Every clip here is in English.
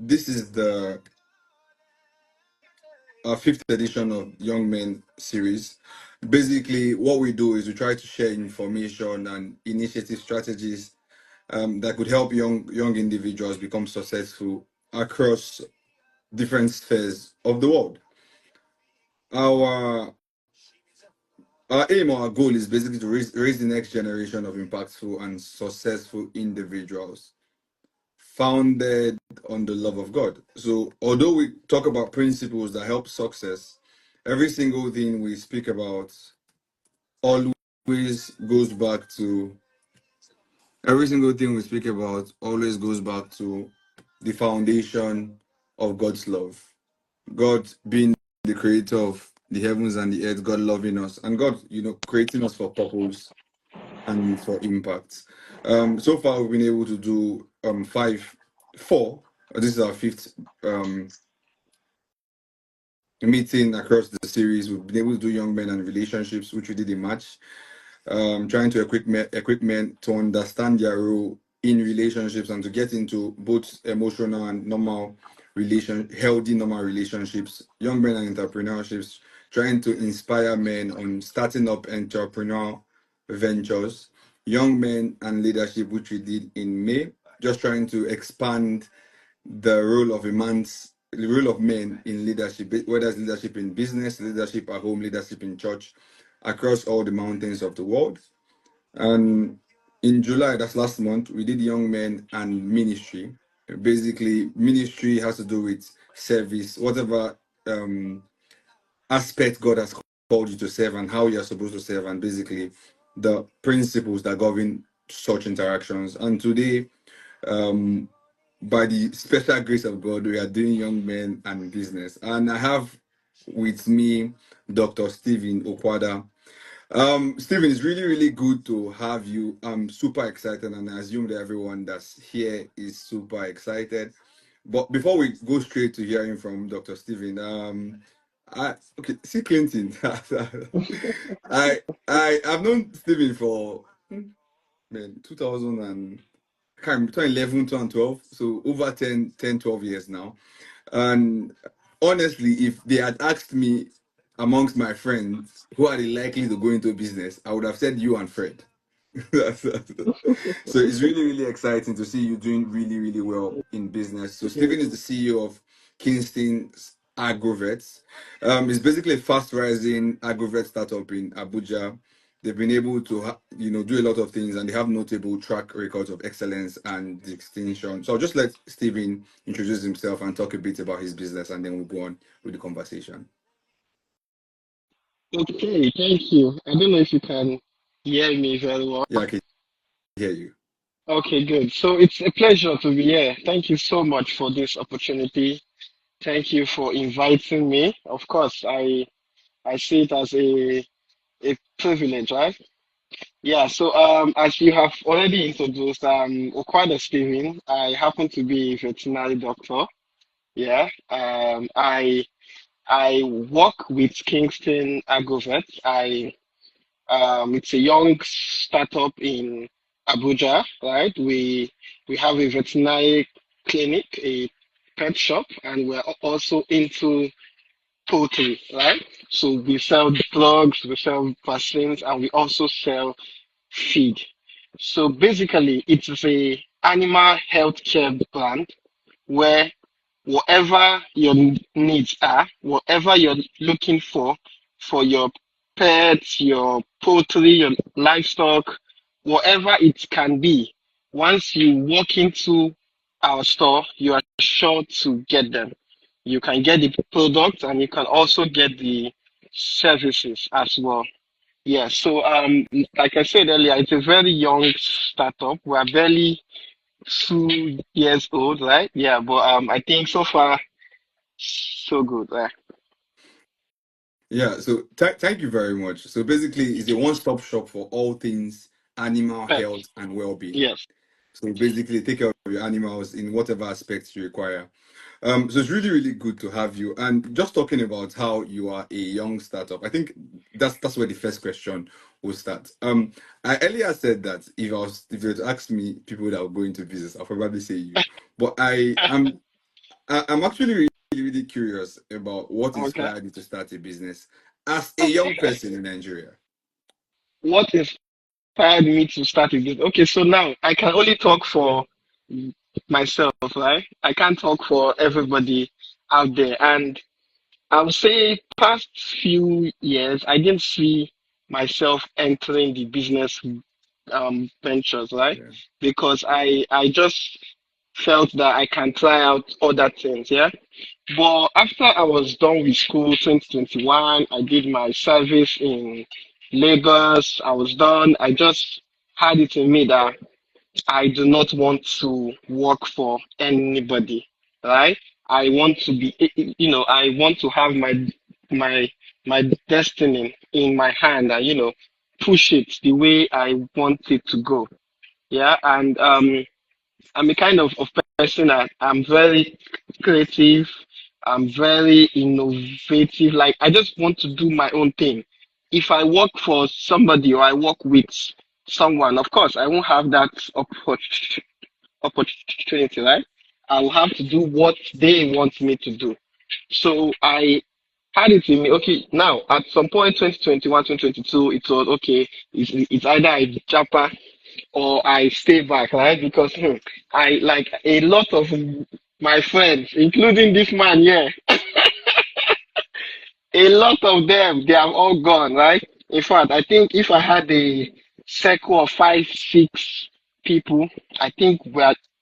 this is the fifth edition of Young Men series. Basically, what we do is we try to share information and initiative strategies that could help young individuals become successful across different spheres of the world. Our our aim or our goal is basically to raise the next generation of impactful and successful individuals founded on the love of God. So, although we talk about principles that help success, every single thing we speak about always goes back to every single thing we speak about always goes back to the foundation of God's love. God being the creator of the heavens and the earth, God loving us, and God, creating us for purpose and for impact. So far we've been able to do four. This is our fifth meeting across the series. We've been able to do young men and relationships, which we did in March. Trying to equip men to understand their role in relationships and to get into both emotional and healthy normal relationships. Young men and entrepreneurships, trying to inspire men on starting up entrepreneurial ventures. Young men and leadership, which we did in May, just trying to expand the role of men in leadership, whether it's leadership in business, leadership at home, leadership in church, across all the mountains of the world. And in July, that's last month, we did young men and ministry. Basically, ministry has to do with service, whatever aspect God has called you to serve and how you're supposed to serve, and basically the principles that govern such interactions. And today, by the special grace of God, we are doing young men and business. And I have with me Dr. Stephen Okwada. Stephen, it's really, really good to have you. I'm super excited, and I assume that everyone that's here is super excited. But before we go straight to hearing from Dr. Stephen, see Clinton. I've known Stephen for 2000 and I can't remember, 2011, 2012, so over 12 years now. And honestly, if they had asked me amongst my friends who are likely to go into business, I would have said you and Fred. So it's really, really exciting to see you doing really, really well in business. So Stephen is the CEO of Kingston's Agrovets. It's basically a fast rising agrovet startup in Abuja. They've been able to do a lot of things, and they have notable track records of excellence and distinction. So I'll just let Stephen introduce himself and talk a bit about his business, and then we'll go on with the conversation. Okay, thank you. I don't know if you can hear me very well. Yeah, I can hear you. Okay, good. So it's a pleasure to be here. Thank you so much for this opportunity. Thank you for inviting me. Of course, I see it as a privilege, right? Yeah, so as you have already introduced, Okwada Stephen, I happen to be a veterinary doctor. Yeah. I work with Kingston Agrovet. It's a young startup in Abuja, right? We have a veterinary clinic, a pet shop, and we're also into poultry, right? So we sell drugs, we sell vaccines, and we also sell feed. So basically, it's a animal health care brand where whatever your needs are, whatever you're looking for your pets, your poultry, your livestock, whatever it can be, once you walk into our store, you are sure to get them. You can get the product and you can also get the services as well. Yeah, so like I said earlier, it's a very young startup. We're barely 2 years old, right? Yeah, but I think so far so good. Yeah, so thank you very much. So basically, it's a one-stop shop for all things animal Pets. health and well-being. Yes. So basically, take care of your animals in whatever aspects you require. So it's really, really good to have you. And just talking about how you are a young startup, I think that's where the first question will start. I earlier said that if you were to ask me people that will go into business, I'll probably say you. But I'm actually really, really curious about what Okay. inspired you to start a business as a young person in Nigeria. What inspired me to start a business? Okay, so now I can only talk for myself, right? I can't talk for everybody out there. And I would say past few years, I didn't see myself entering the business ventures, right? Yeah. Because I just felt that I can try out other things, yeah. But after I was done with school, 2021, I did my service in Lagos. I was done. I just had it in me that I do not want to work for anybody, right? I want to be, I want to have my my destiny in my hand and push it the way I want it to go. Yeah, and I'm a kind of person that I'm very creative. I'm very innovative. Like I just want to do my own thing. If I work for somebody or I work with someone, of course, I won't have that opportunity, right? I will have to do what they want me to do. So I had it in me. Okay, now at some point, 2021, 2022, it was okay. It's either I jump or I stay back, right? Because I like a lot of my friends, including this man here, a lot of them, they have all gone, right? In fact, I think if I had a circle of five, six people, I think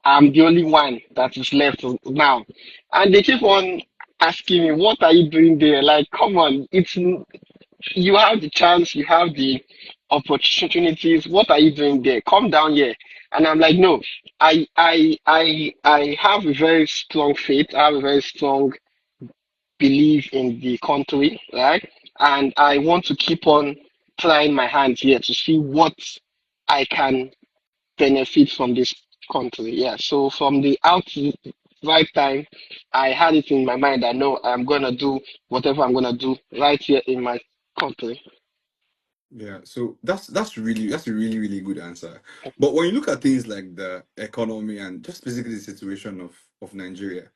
I'm the only one that is left now. And they keep on asking me, what are you doing there? Like, come on, you have the chance, you have the opportunities. What are you doing there? Come down here. And I'm like, no, I have a very strong faith. I have a very strong belief in the country, right? And I want to keep on trying my hand here to see what I can benefit from this country. Yeah. So from the right time, I had it in my mind that no, I'm gonna do whatever I'm gonna do right here in my country. Yeah, so that's a really really good answer. But when you look at things like the economy and just basically the situation of Nigeria,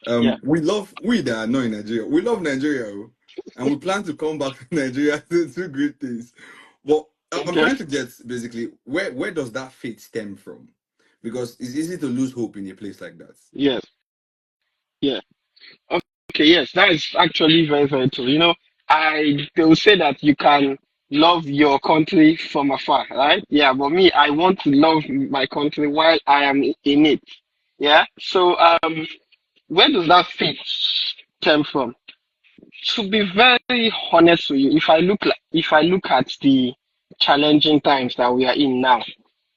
Yeah. we that are not in Nigeria, we love Nigeria, oh, and we plan to come back to Nigeria to do great things. But I'm Okay. trying to get basically where does that faith stem from? Because it's easy to lose hope in a place like that. Yes. Yeah. Okay. Yes. That is actually very, very true. They will say that you can love your country from afar, right? Yeah. But me, I want to love my country while I am in it. Yeah. So, where does that faith stem from? To be very honest with you, if I look at the challenging times that we are in now,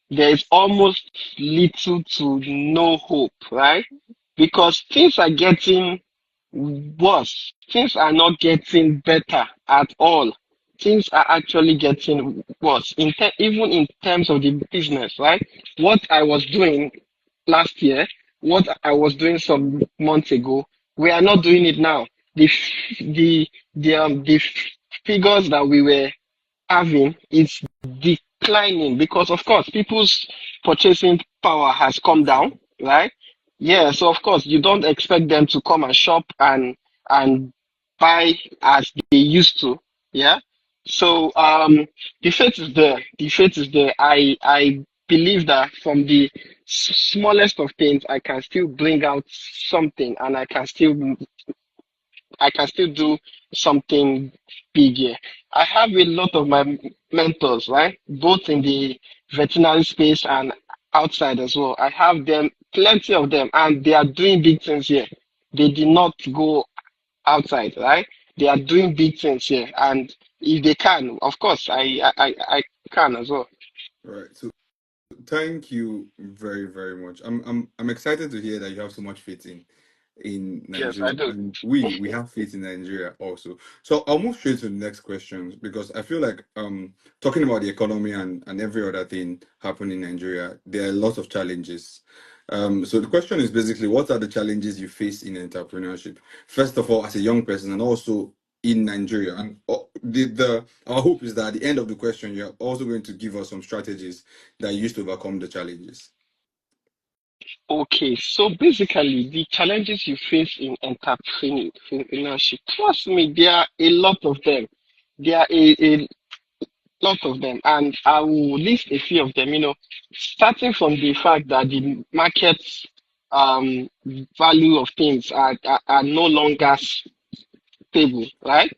there is almost little to no hope, right? Because things are getting worse. Things are not getting better at all. Things are actually getting worse, even in terms of the business, right? What I was doing last year, what I was doing some months ago, we are not doing it now. The figures that we were having is declining because, of course, people's purchasing power has come Okay. down, right? Yeah, so of course, you don't expect them to come and shop and buy as they used to. Yeah. So the faith is there. The faith is there. I believe that from the smallest of things, I can still bring out something, and I can still do something big here. I have a lot of my mentors, right? Both in the veterinary space and outside as well. I have them, plenty of them, and they are doing big things here. They did not go outside, right? They are doing big things here, and if they can, of course, I can as well. All right. So thank you very, very much. I'm excited to hear that you have so much faith in Yes, I Nigeria, do. and we have faith in Nigeria also. So I'll move straight to the next questions because I feel like talking about the economy and every other thing happening in Nigeria, there are lots of challenges. So the question is basically, what are the challenges you face in entrepreneurship? First of all, as a young person, and also in Nigeria. And the our hope is that at the end of the question, you're also going to give us some strategies that you use to overcome the challenges. Okay, so basically, the challenges you face in entrepreneurship, trust me, there are a lot of them. There are a lot of them, and I will list a few of them. Starting from the fact that the market value of things are no longer stable, right?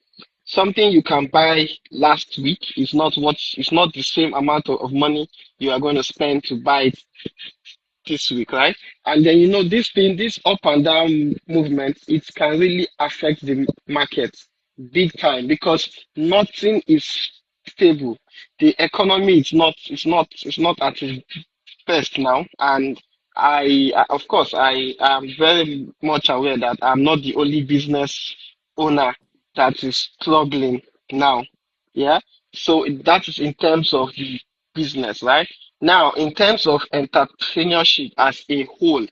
Something you can buy last week is not the same amount of money you are going to spend to buy it this week, right? And then this up and down movement, it can really affect the market big time because nothing is stable. The economy is not at its best now, and of course I am very much aware that I'm not the only business owner that is struggling now. Yeah. So that is in terms of the business, right? Now, in terms of entrepreneurship as a whole,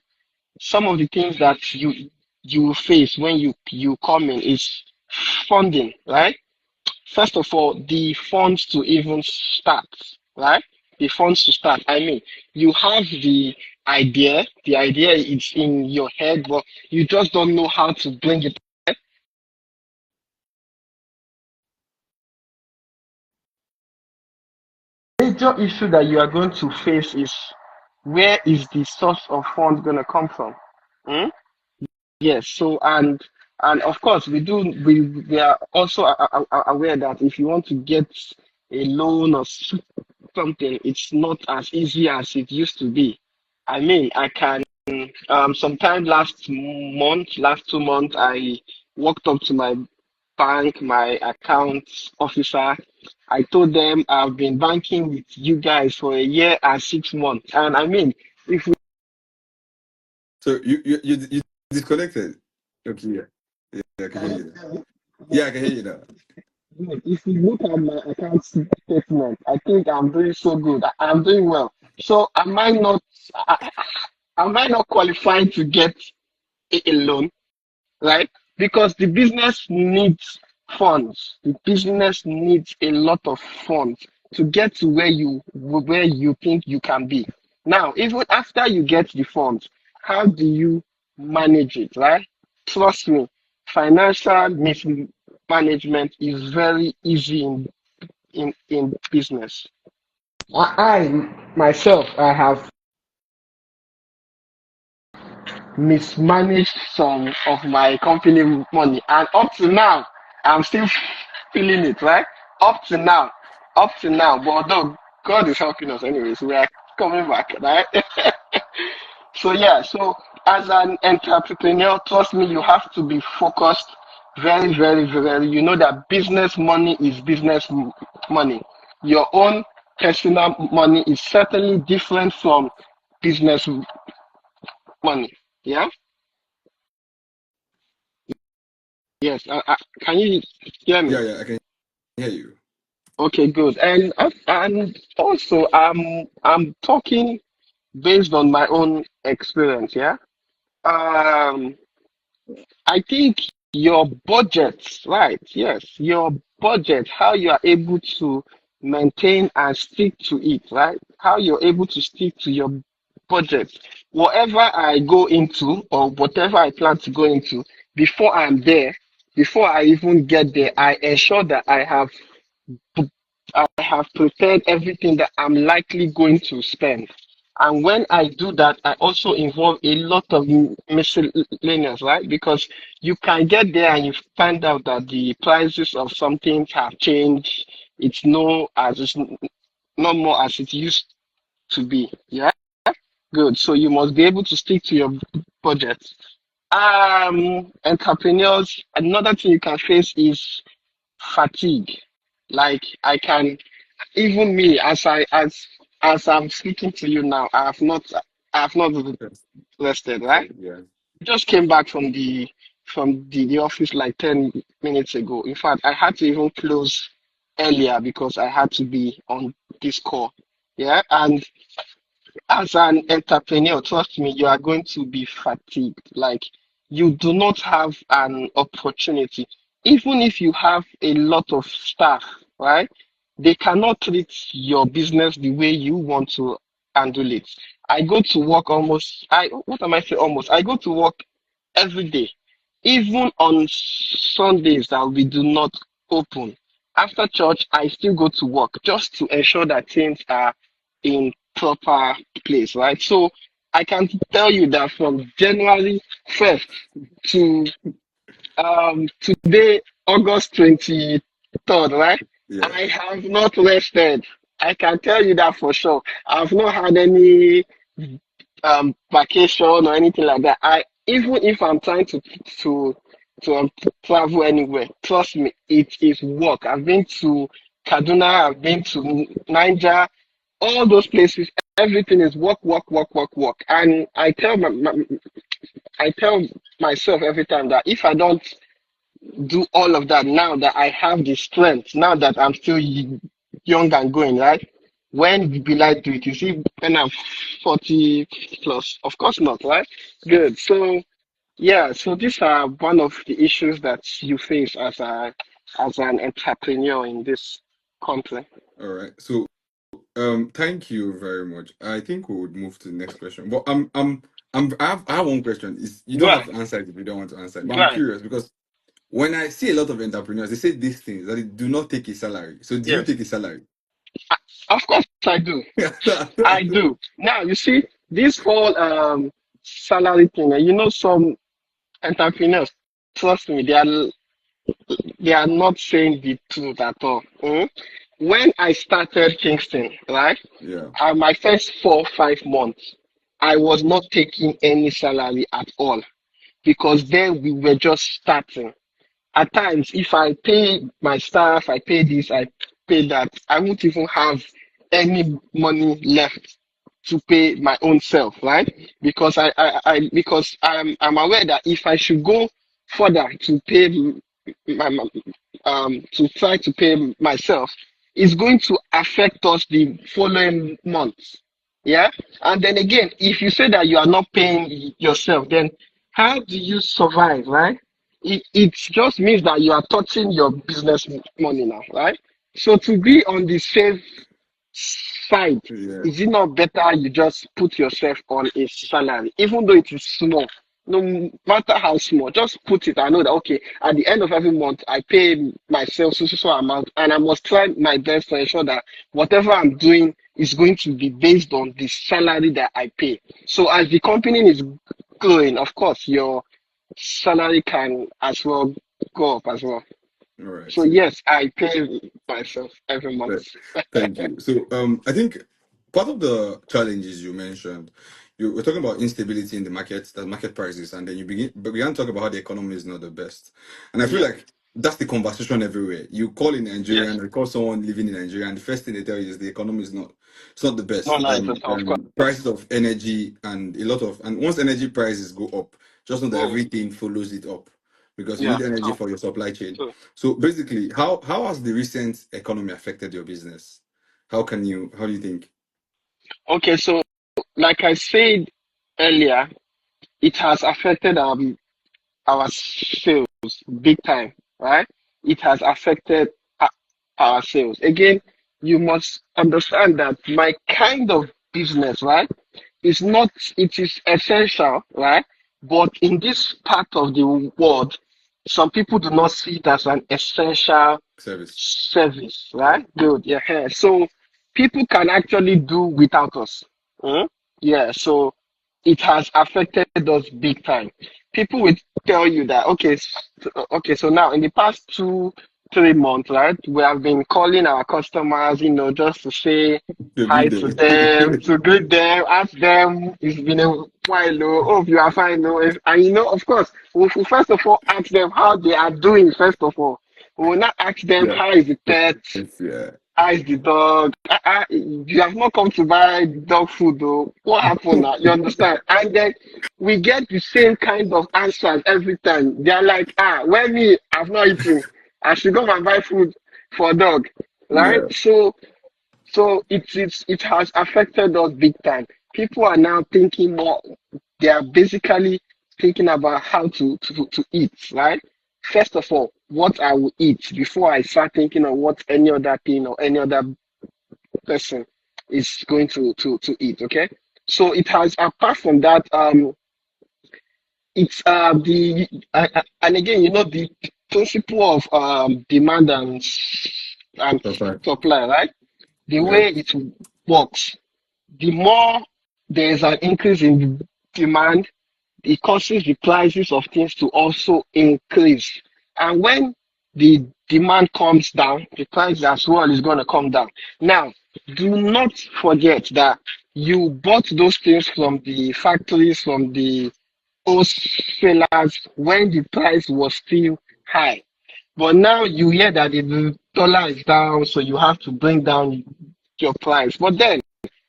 some of the things that you will face when you come in is funding, right? First of all, the funds to even start, right? The funds to start. I mean, you have the idea is in your head, but you just don't know how to bring it. Major issue that you are going to face is where is the source of funds going to come from? Hmm? Yes, so and of course we are also aware that if you want to get a loan or something, it's not as easy as it used to be. I mean, I can sometime last 2 months, I walked up to my bank, my account officer. I told them I've been banking with you guys for a year and 6 months, and I mean, if So you disconnected. Okay, yeah. Yeah, I can hear you now. we Yeah, I can hear you now. Good. If you look at my account statement, I think I'm doing so good. I'm doing well. So am I not qualified to get a loan, right? Because the business needs funds. The business needs a lot of funds to get to where you think you can be. Now, even after you get the funds, how do you manage it, right? Trust me, financial mismanagement is very easy in business. Myself, I have mismanaged some of my company money, and up to now, I'm still feeling it, right? Up to now, up to now. But although God is helping us, anyways, we are coming back, right? So yeah, so as an entrepreneur, trust me, you have to be focused very, very, very. You know that business money is business money. Your own personal money is certainly different from business money. Yeah. Yes. Can you hear Yeah, me? yeah, I can hear you. Okay, good. And also, I'm talking based on my own experience. Yeah. Um, I think your budget, right? Yes, your budget, how you are able to maintain and stick to it, right? How you're able to stick to your budget. Whatever I go into or whatever I plan to go into, before I'm there, before I even get there, I ensure that I have prepared everything that I'm likely going to spend. And when I do that, I also involve a lot of miscellaneous, right? Because you can get there and you find out that the prices of some things have changed. It's not more as it used to be. Yeah, good. So you must be able to stick to your budget. Entrepreneurs, another thing you can face is fatigue. Like even me, as I'm speaking to you now, I have not Yes. rested, right? Yeah. Just came back from the office like 10 minutes ago. In fact, I had to even close earlier because I had to be on this call. Yeah, and as an entrepreneur, trust me, you are going to be fatigued. Like you do not have an opportunity. Even if you have a lot of staff, right? They cannot treat your business the way you want to. handle it. I go to work almost. I what am I saying? Almost. I go to work every day, even on Sundays that we do not open. After church, I still go to work just to ensure that things are in proper place, right? So I can tell you that from January 1st to today, August 23rd, right? Yeah. I have not rested. I can tell you that for sure. I've not had any vacation or anything like that. I even if I'm trying to to travel anywhere, trust me, it is work. I've been to Kaduna, I've been to Niger, all those places. Everything is work, work, work, work, work. And I tell myself every time that if I don't do all of that now that I have the strength, now that I'm still young and going, right? When will I do it? You see, when I'm 40 plus, of course not, right? Good. So, yeah, so these are one of the issues that you face as an entrepreneur in this country. All right. So thank you very much. I think we would move to the next question. But I have one question. Is you don't have Right, to answer it if you don't want to answer it. But I'm right. curious because when I see a lot of entrepreneurs, they say these things that they do not take a salary. So do you Yes. take a salary? Of course I do. I do. Now, you see, this whole salary thing, you know, some entrepreneurs, trust me, they are not saying the truth at all. When I started Kingston, right, Yeah. my first 4 5 months, I was not taking any salary at all because then we were just starting. At times, if I pay my staff, I pay this, I pay that, I won't even have any money left to pay my own self, right? Because because I'm aware that if I should go further to pay my to try to pay myself, it's going to affect us the following months. Yeah. And then again, if you say that you are not paying yourself, then how do you survive, right? It just means that you are touching your business money now, right? So to be on the safe side, Yeah. is it not better you just put yourself on a salary, even though it is small? No matter how small, just put it. I know that okay, at the end of every month, I pay myself so amount, and I must try my best to ensure that whatever I'm doing is going to be based on the salary that I pay. So as the company is growing, of course, your salary can as well go up as well. All right. So So yes, I pay myself every month. Right. Thank you. So, I think part of the challenges you mentioned, you were talking about instability in the market, the market prices, and then you began to talk about how the economy is not the best. And I feel Yeah. like that's the conversation everywhere. You call in Nigeria Yes. and you call someone living in Nigeria, and the first thing they tell you is the economy is not, it's not the No, best. no, it's of Prices course. of energy and and once energy prices go up, just know that Mm, everything follows it up because you yeah. need energy True. for your supply chain. True. So basically, how has the recent economy affected your business? How do you think? Okay, so like I said earlier, it has affected our sales big time, right? It has affected uh, our sales. Again, you must understand that my kind of business, right, is not, it is essential, right? But in this part of the world, some people do not see it as an essential Service. service, Yeah. right? Good, yeah. So people can actually do without us. Mm? Yeah, so it has affected us big time. People will tell you that okay, so now in the past 2 3 months, right, we have been calling our customers, just to say You hi greet to them. them, to greet them, ask them it's been a while, hope you are fine, and of course, we will first of all ask them how they are doing. First of all, we will not ask them Yeah. how is the pet, Yes, yeah. how is the dog. You have not come to buy dog food, though. What happened now? You understand? And then we get the same kind of answers every time. They are like, when me, I've not eaten, I should go and buy food for dog, right? Yeah. So it has affected us big time. People are now thinking more. They are basically thinking about how to eat, right? First of all, what I will eat before I start thinking of what any other thing or any other person is going to eat. Okay, so it has, apart from that, it's and again, the principle of demand and That's right. supply, right? The Yeah. way it works, the more there's an increase in demand, it causes the prices of things to also increase. And when the demand comes down, the price as well is going to come down. Now, do not forget that you bought those things from the factories, from the wholesalers when the price was still high. But now you hear that the dollar is down, so you have to bring down your price. But then,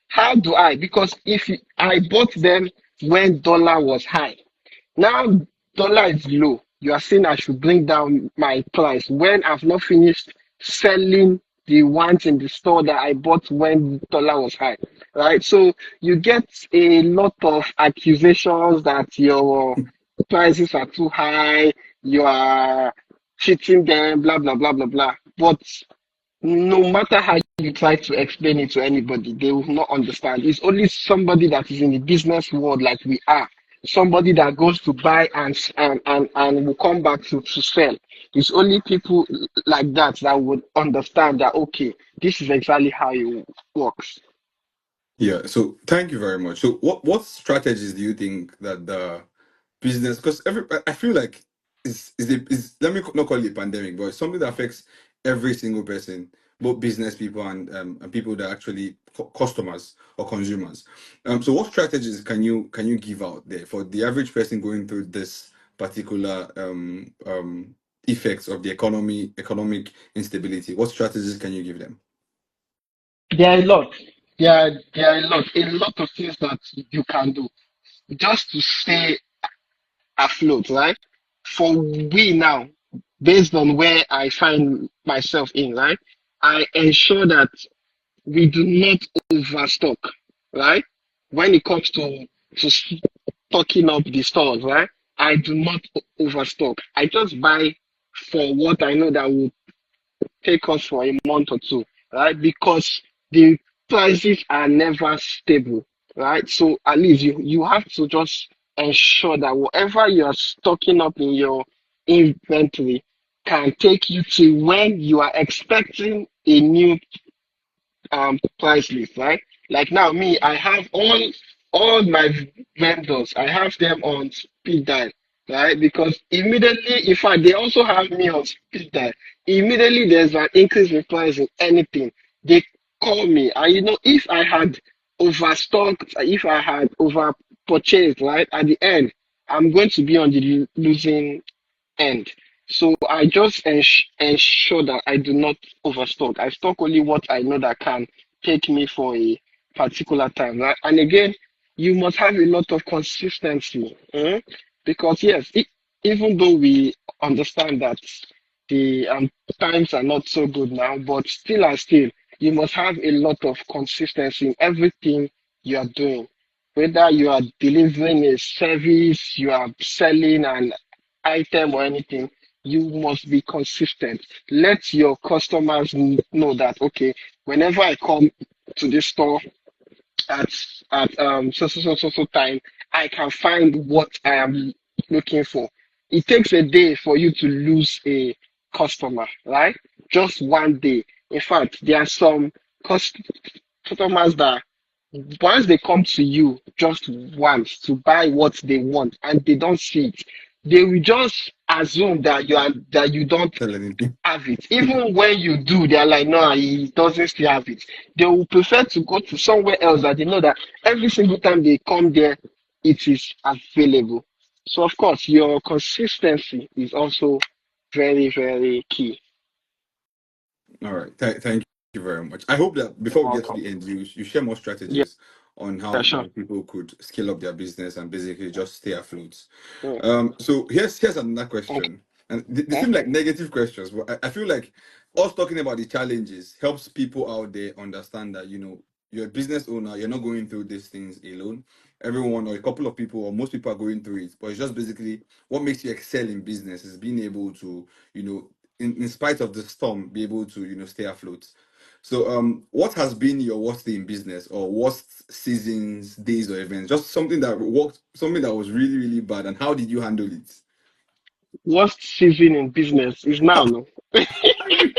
how do I? Because if I bought them when dollar was high, now dollar is low. You are saying I should bring down my price when I've not finished selling the ones in the store that I bought when dollar was high, right? So you get a lot of accusations that your prices are too high, you are cheating them, blah blah blah blah blah. But no matter how you try to explain it to anybody, they will not understand. It's only somebody that is in the business world like we are, somebody that goes to buy and will come back to sell. It's only people like that that would understand that, okay, this is exactly how it works. Yeah. So thank you very much. So what strategies do you think that the business, because I feel like is let me not call it a pandemic, but it's something that affects every single person, both business people and people that actually customers or consumers. So what strategies can you give out there for the average person going through this particular effects of the economic instability? What strategies can you give them? There are a lot. There are a lot of things that you can do just to stay afloat, right? For we now, based on where I find myself in, right? I ensure that we do not overstock, right? When it comes to stocking up the stores, right? I do not overstock. I just buy for what I know that will take us for a month or two, right? Because the prices are never stable, right? So at least you have to just ensure that whatever you are stocking up in your inventory can take you to when you are expecting a new price list, right? Like now, me, I have all my vendors, I have them on speed dial, right? Because immediately, in fact, they also have me on speed dial. Immediately, there's an increase in price in anything. They call me, and if I had overstocked, if I had over purchased, right? At the end, I'm going to be on the losing end. So I just ensure that I do not overstock. I stock only what I know that can take me for a particular time, right? And again, you must have a lot of consistency, because yes, even though we understand that the times are not so good now, but still and still, you must have a lot of consistency in everything you are doing. Whether you are delivering a service, you are selling an item or anything, you must be consistent. Let your customers know that, okay, whenever I come to this store at so time, I can find what I am looking for. It takes a day for you to lose a customer, right? Just one day. In fact, there are some customers that once they come to you just once to buy what they want and they don't see it, they will just assume that you don't Tell anything. have it. Even when you do, they're like, no, he doesn't still have it. They will prefer to go to somewhere else that they know that every single time they come there, it is available. So of course, your consistency is also very, very key. All right. Thank you very much. I hope that You're before we get to welcome. the end, you share more Yeah, strategies on how sure. people could scale up their business and basically just stay afloat. Yeah. So here's another Okay. question, and they seem like Okay. negative questions, but I feel like us talking about the challenges helps people out there understand that you're a business owner, you're not going through these things alone. Everyone or a couple of people or most people are going through it, but it's just basically what makes you excel in business is being able to, in spite of the storm, be able to stay afloat. So, what has been your worst day in business, or worst seasons, days, or events? Just something that worked, something that was really, really bad, and how did you handle it? Worst season in business is now, no? I knew,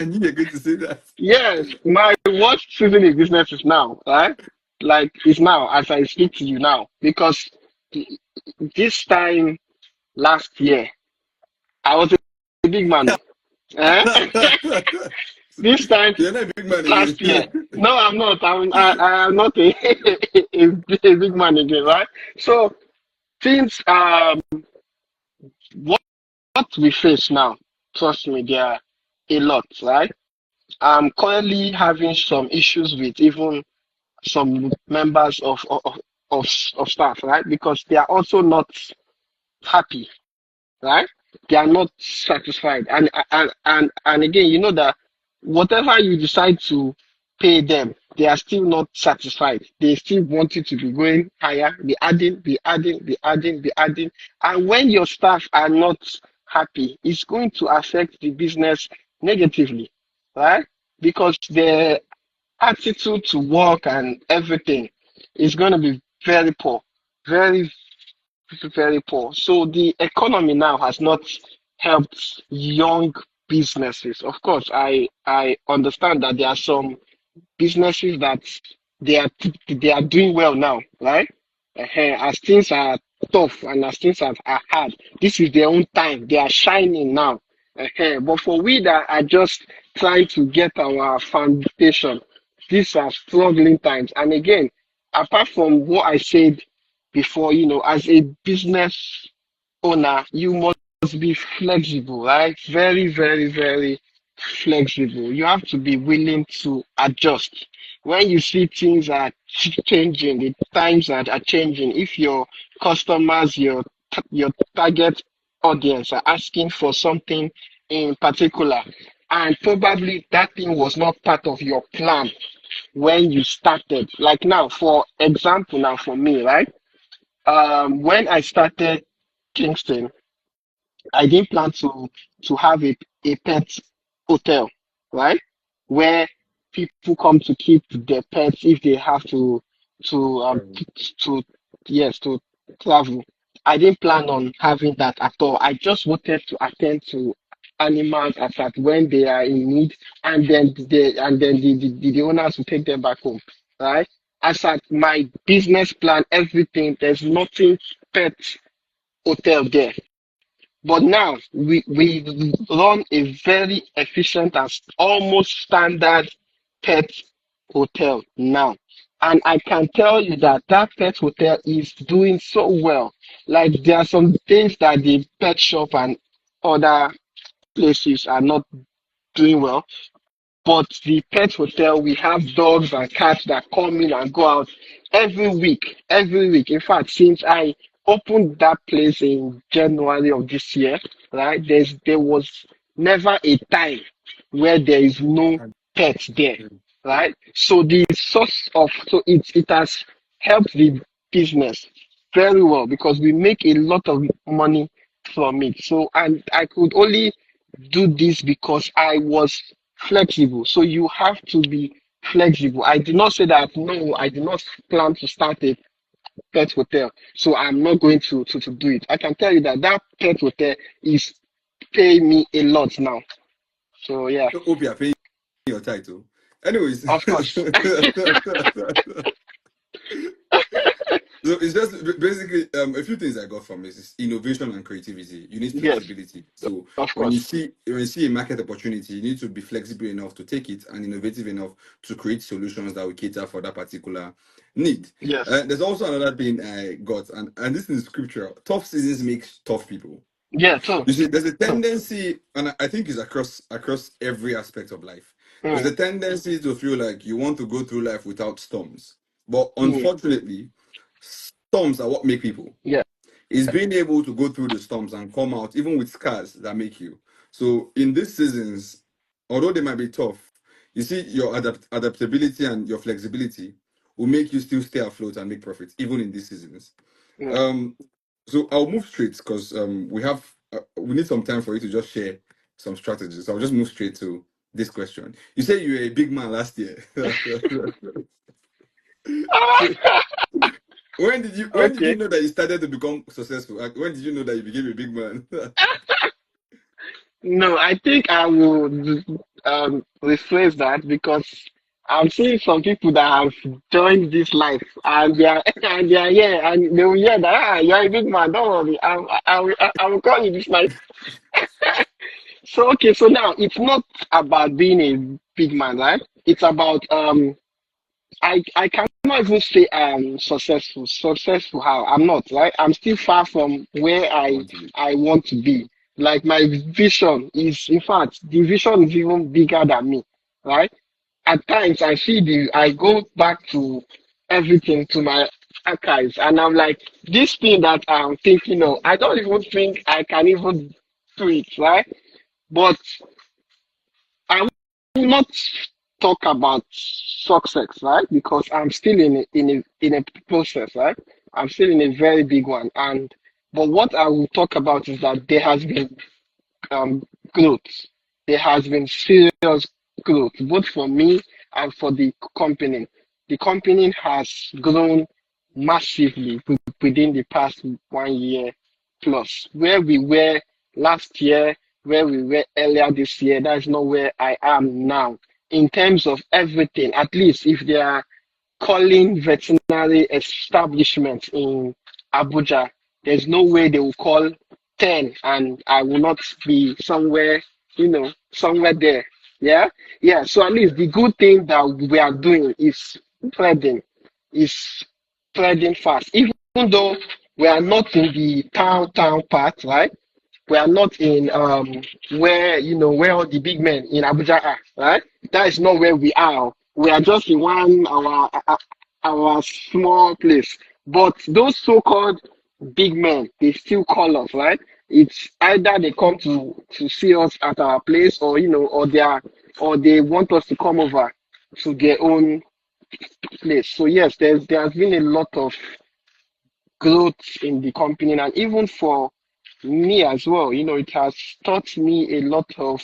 I knew you're going to say that. Yes, my worst season in business is now, right? Like it's now as I speak to you now. Because this time last year, I was a big man. Oh. Eh? This time You're not a big man last year. again. No, I'm not. I am not a big man again, right? So things what we face now, trust me, there are a lot, right? I'm currently having some issues with even some members of staff, right? Because they are also not happy, right? They are not satisfied, and again, you know that whatever you decide to pay them, they are still not satisfied. They still want it to be going higher, be adding, be adding, be adding, be adding, and when your staff are not happy, it's going to affect the business negatively, right? Because the attitude to work and everything is going to be very poor, very, very poor. So the economy now has not helped young businesses. Of course, I understand that there are some businesses that they are doing well now, right? As things are tough and as things are hard, this is their own time. They are shining now. But for we that are just trying to get our foundation, these are struggling times. And again, apart from what I said before, as a business owner, you must be flexible, right? Very, very, very flexible. You have to be willing to adjust. When you see things are changing, the times are changing, if your customers, your target audience are asking for something in particular, and probably that thing was not part of your plan when you started. Like now, for example, now for me, right? When I started Kingston, I didn't plan to have a pet hotel, right? Where people come to keep their pets if they have to yes to travel. I didn't plan on having that at all. I just wanted to attend to animals at when they are in need, and then the owners will take them back home, right? As at my business plan, everything, there's nothing pet hotel there. But now we run a very efficient and almost standard pet hotel now. And I can tell you that that pet hotel is doing so well. Like there are some things that the pet shop and other places are not doing well. But the pet hotel, we have dogs and cats that come in and go out every week, every week. In fact, since I opened that place in January of this year, right, there was never a time where there is no pet there, right? So the source of so it has helped the business very well because we make a lot of money from it. So and I could only do this because I was flexible. So you have to be flexible. I did not say that no, I did not plan to start a pet hotel, so I'm not going to do it. I can tell you that that pet hotel is paying me a lot now. So yeah, Hope you are paying your title. Anyways, of course. so it's just basically a few things I got from this is innovation and creativity. You need Yes, flexibility. So of when you course. see when you see a market opportunity, you need to be flexible enough to take it and innovative enough to create solutions that will cater for that particular need. Yes. There's also another thing I got, and this is scriptural. Tough seasons make tough people. Yeah, too. You see, there's a tendency, and I think it's across every aspect of life. There's Mm, a tendency to feel like you want to go through life without storms, but mm, unfortunately, storms are what make people. yeah. Is being able to go through the storms and come out, even with scars, that make you. So in these seasons, although they might be tough, you see your adaptability and your flexibility will make you still stay afloat and make profits, even in these seasons. Mm. Um, so I'll move straight because we need some time for you to just share some strategies. So I'll just move straight to this question. You said you were a big man last year. So when did you Okay. know that you started to become successful? Like, when did you know that you became a big man? No, I think I will rephrase that because I'm seeing some people that have joined this life and they are and they are here and they will hear that you're a big man. Don't worry, I will call you this night. So okay, so now it's not about being a big man, right? It's about I cannot even say I'm successful. Successful how? I'm not, right? I'm still far from where You want to be. I want to be. Like my vision is, in fact, the vision is even bigger than me, right? At times I go back to everything, to my archives, and I'm like, this thing that I'm thinking of, I don't even think I can even do it, right? But I will not talk about success, right? Because I'm still in a process, right? I'm still in a very big one. And but what I will talk about is that there has been um growth. There has been serious growth, both for me and for the company. The company has grown massively within the past 1 year plus. Where we were last year, where we were earlier this year, that's not where I am now. In terms of everything, at least if they are calling veterinary establishment in Abuja, there's no way they will call 10 and I will not be somewhere, somewhere there. Yeah. Yeah. So at least the good thing that we are doing spreading, is spreading fast. Even though we are not in the town part, right? We are not in where where all the big men in Abuja are, right? That is not where we are. We are just in one our small place. But those so-called big men, they still call us, right? It's either they come to see us at our place, or or they want us to come over to their own place. So yes, there has been a lot of growth in the company, and even for me as well, it has taught me a lot of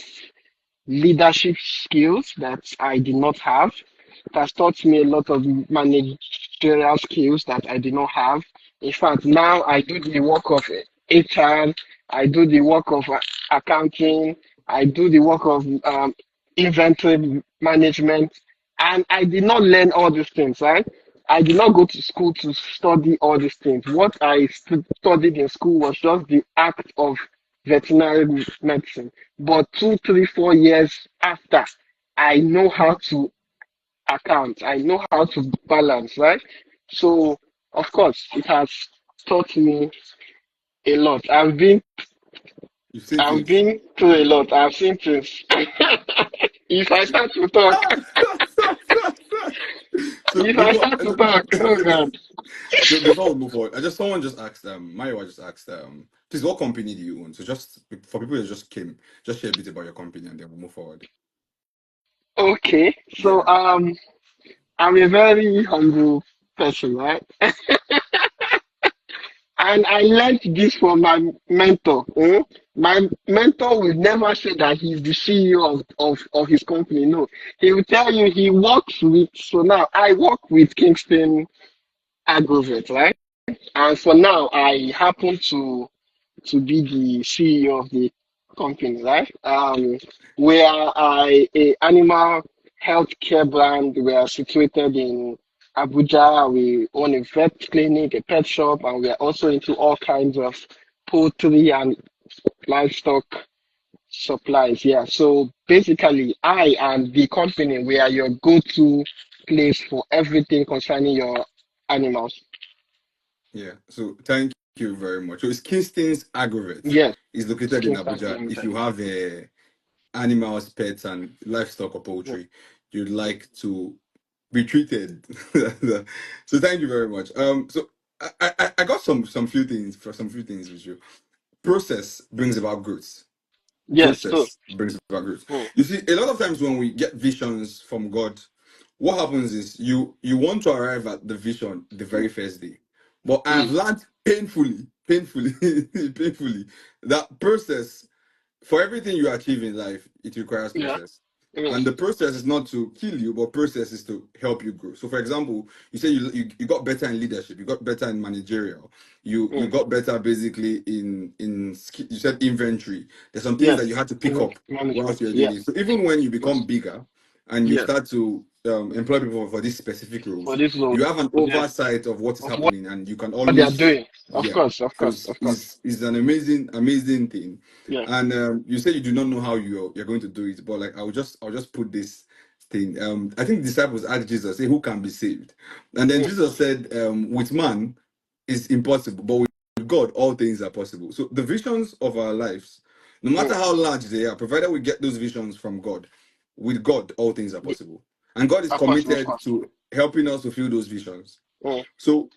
leadership skills that I did not have. It has taught me a lot of managerial skills that I did not have. In fact, now I do the work of HR, I do the work of accounting, I do the work of inventory management, and I did not learn all these things, right? I did not go to school to study all these things. What I studied in school was just the act of veterinary medicine. But 2, 3, 4 years after, I know how to account. I know how to balance, right? So, of course, it has taught me a lot. You've seen I've things. been through a lot. I've seen things. If I start to talk, So if I before start to talk, oh God. so before we move on, someone just asked Mayowa just asked please, what company do you own? So just for people that just came, just share a bit about your company and then we'll move forward. Okay, so Yeah. I'm a very humble person, right? And I learned this from my mentor. My mentor will never say that he's the CEO of his company. No, he will tell you he works with, so now I work with Kingston Agrovet, right? And for now, I happen to be the CEO of the company, right? We are a animal healthcare brand. We are situated in Abuja. We own a vet clinic, a pet shop, and we are also into all kinds of poultry and livestock supplies. Yeah. So basically, I and the company, we are your go-to place for everything concerning your animals. Yeah. So thank you very much. So it's Kingston's Agrovet. Yes, It's located in Kingston Abuja. If Limited. you have animals, pets, and livestock or poultry, you'd like to be treated. So thank you very much. So I got some few things with you. Process brings about growth. Yes, true. Process brings about growth. Hmm. You see, a lot of times when we get visions from God, what happens is you want to arrive at the vision the very first day. But I have Mm. learned painfully, painfully, that process for everything you achieve in life, it requires Yeah. process. mm, And the process is not to kill you, but process is to help you grow. So, for example, you say you got better in leadership, you got better in managerial, you mm. got better basically you said inventory. There's some things that you Yes. had to pick up Management. whilst you're doing Yeah. it. So even when you become Yes. bigger and you Yes. start to employ people for these specific For roles, this load. you have an Yes. oversight of what is Of what happening, and you can they are always, doing. Of yeah. course. Of So course. Of course. it's an amazing thing. Yeah. And you say you do not know how you're going to do it, but like I'll just put this thing. I think the disciples asked Jesus, "Say who can be saved?" And then Mm, Jesus said, "With man, it's impossible, but with God, all things are possible." So the visions of our lives, no matter mm. how large they are, provided we get those visions from God, with God, all things are possible, and God is Of course. Of committed course. to helping us fulfill those visions. Mm, So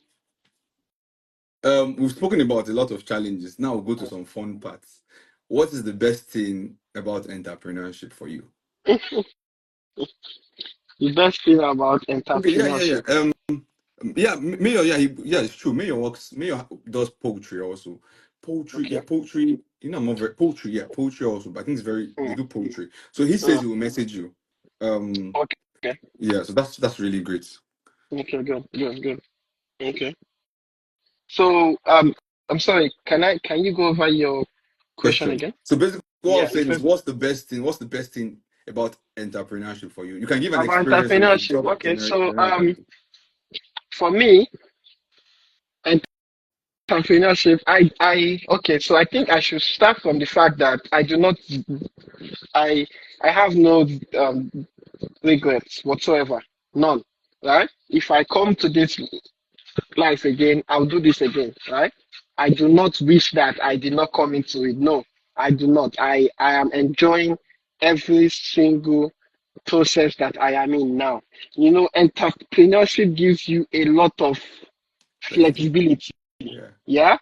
we've spoken about a lot of challenges. Now we'll go to some fun parts. What is the best thing about entrepreneurship for you? mm. The best thing about Okay, yeah. entrepreneurship. Mayor, it's true. Mayor does poetry also. Poetry, yeah, Okay. poetry. I'm not very poetry, yeah, poetry also. But I think it's they Mm, do poetry. So he says mm. he will message you. Um, Okay. yeah, so that's really great. Okay. Good. Good. Good. Okay. So I'm sorry. Can you go over your question Question. again? So basically, what I'm Yeah. saying is, what's the best thing about entrepreneurship for you? You can give an About experience with a entrepreneurship. job Okay. So generator. for me, entrepreneurship, I okay. So I think I should start from the fact that I I have no um regrets whatsoever. None. Right? If I come to this life again, I'll do this again. Right? I do not wish that I did not come into it. No, I do not. I am enjoying every single process that I am in now. Entrepreneurship gives you a lot of Flexibility. flexibility, Yeah. yeah,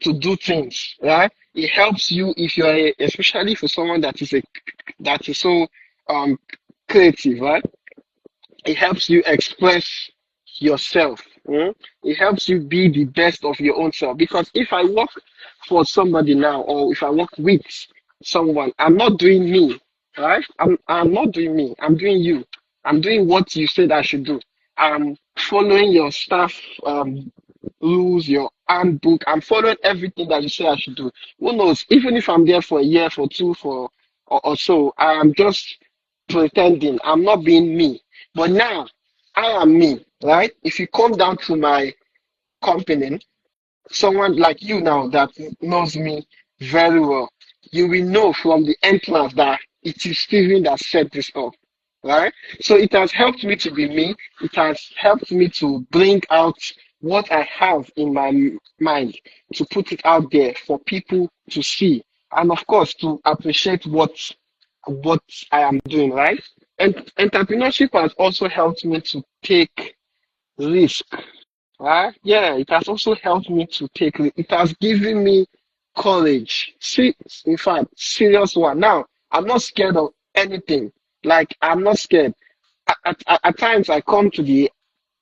to do things, right? It helps you if especially for someone that is so um creative, right? It helps you express yourself. It helps you be the best of your own self. Because if I work for somebody now, or if I work with someone, I'm not doing me, right? I'm not doing me. I'm doing you. I'm doing what you said I should do. I'm following your staff rules, your handbook. I'm following everything that you say I should do. Who knows? Even if I'm there for a year, for two, or so, I am just pretending. I'm not being me. But now I am me, right? If you come down to my company, someone like you now that knows me very well, you will know from the entrance that it is Steven that set this up, right? So it has helped me to be me. It has helped me to bring out what I have in my mind, to put it out there for people to see, and of course to appreciate what I am doing, right? And entrepreneurship has also helped me to take risk. Yeah, it has also helped me to take risk. It has given me courage. See, in fact, serious one. Now, I'm not scared of anything. Like, I'm not scared. At times, I come to the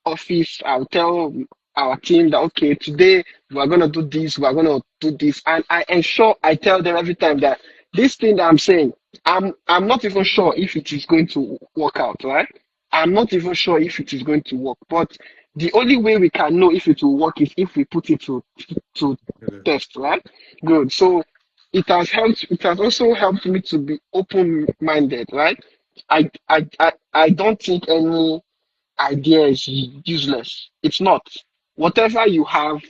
office, I'll tell our team that okay, today we're gonna do this, we're gonna do this, and I ensure I tell them every time that this thing that I'm saying, I'm not even sure if it is going to work out, right? I'm not even sure if it is going to work, but the only way we can know if it will work is if we put it to Okay. test, right? Good. So it has also helped me to be open-minded, right? I don't think any idea is useless. It's not. Whatever you have,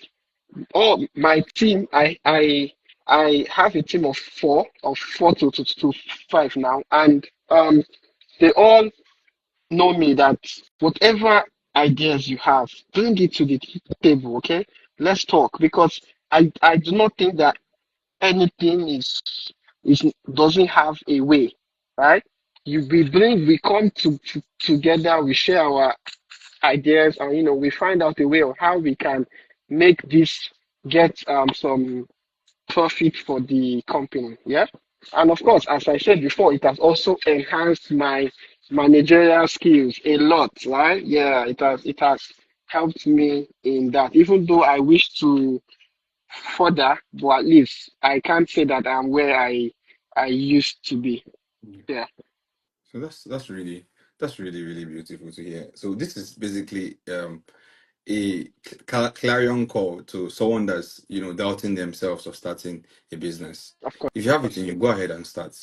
oh, my team, I have a team of four to five now, and they all know me that whatever ideas you have, bring it to the table, okay? Let's talk because I do not think that anything is doesn't have a way, right? We come together, we share our ideas, and we find out a way of how we can make this get some profit for the company. Yeah. And of course, as I said before, it has also enhanced my managerial skills a lot, right? Yeah, it has helped me in that. Even though I wish to further, but at least I can't say that I'm where I used to be. Yeah. So that's really beautiful to hear. So this is basically a clarion call to someone that's doubting themselves of starting a business. Of If you have it course. in you, go ahead and start.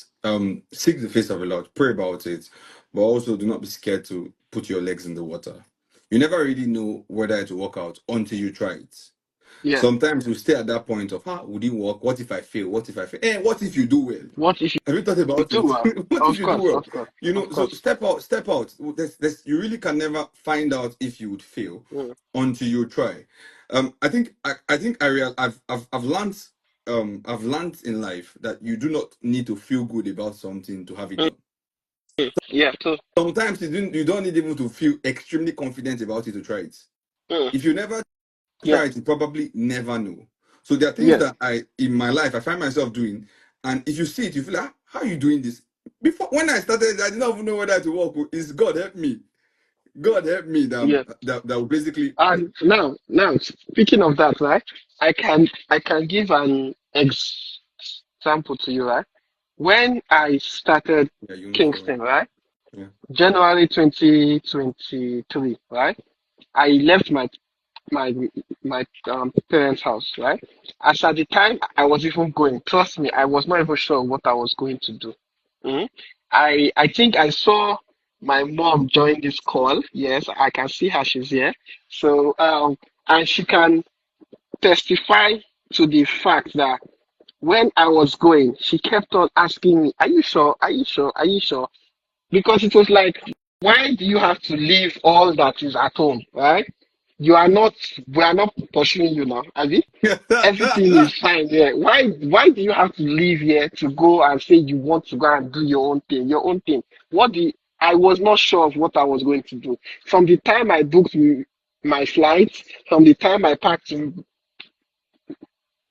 Seek the face of the Lord, pray about it, but also do not be scared to put your legs in the water. You never really know whether it will work out until you try it. Yeah. Sometimes we stay at that point of, would it work? What if I fail? What if I fail? What if you do well? What if Have you thought you about do it? well? What if Of you do course, well? of course, of So course. step out, step out. You really can never find out if you would fail Mm. until you try. I've learned in life that you do not need to feel good about something to have it Mm. done. Yeah, so Sometimes you don't need even to feel extremely confident about it to try it. mm. If you never Yeah, try it, you probably never know. So there are things yes, that in my life I find myself doing, and if you see it, you feel like, how are you doing this? Before, when I started, I did not even know whether to work. Is God help me? God help me. yeah. That will basically. And now, speaking of that, right? I can give an example to you, right? When I started Yeah, you only feel. Kingston, right? Yeah. January 2023, right? I left my my parents' house, right? As at the time I was even going, trust me, I was not even sure what I was going to do. Mhm. I think I saw my mom join this call. Yes, I can see her, she's here. So and she can testify to the fact that when I was going, she kept on asking me, "Are you sure? Are you sure? Are you sure?" Because it was like, why do you have to leave all that is at home, right? You are not, we are not pursuing you now, Abby. Everything is fine here. Why do you have to leave here to go and say you want to go and do your own thing, your own thing? I was not sure of what I was going to do. From the time I booked my flight, from the time I packed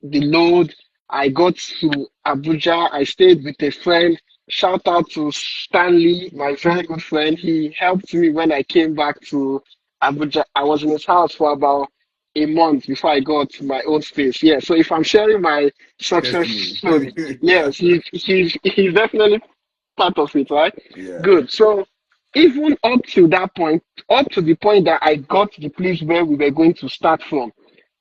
the load. I got to Abuja. I stayed with a friend. Shout out to Stanley, my very good friend. He helped me when I came back to Abuja. I was in his house for about a month before I got my own space. Yeah. So if I'm sharing my success Testimony. story, yes, he's definitely part of it, right? Yeah. Good. So even up to that point, up to the point that I got to the place where we were going to start from.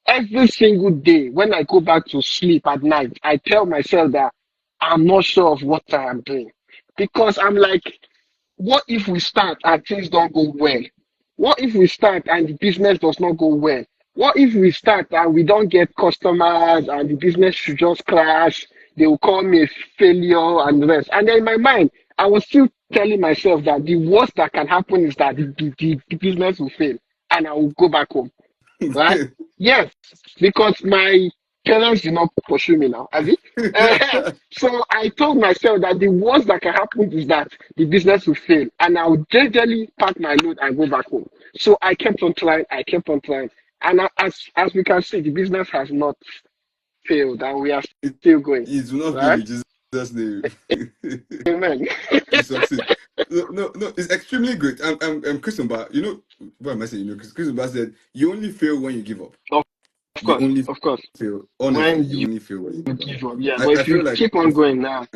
Every single day, when I go back to sleep at night, I tell myself that I'm not sure of what I am doing. Because I'm like, what if we start and things don't go well? What if we start and the business does not go well? What if we start and we don't get customers and the business should just crash? They will call me a failure and the rest. And then in my mind, I was still telling myself that the worst that can happen is that the business will fail and I will go back home, right? Yes, because my parents did not pursue me now, have you? So I told myself that the worst that can happen is that the business will fail, and I'll gradually pack my load and go back home. So I kept on trying, I kept on trying, and as we can see, the business has not failed, and we are it, still going, it will not fail right? in Jesus' name. Amen. You succeed. No, it's extremely great. I'm Christian, but what am I saying? Christian Bar said, you only fail when you give up. Of You course, only of course. fail. Honestly, When you you only fail when you give up. give up, yeah, but I if you feel like keep on going now,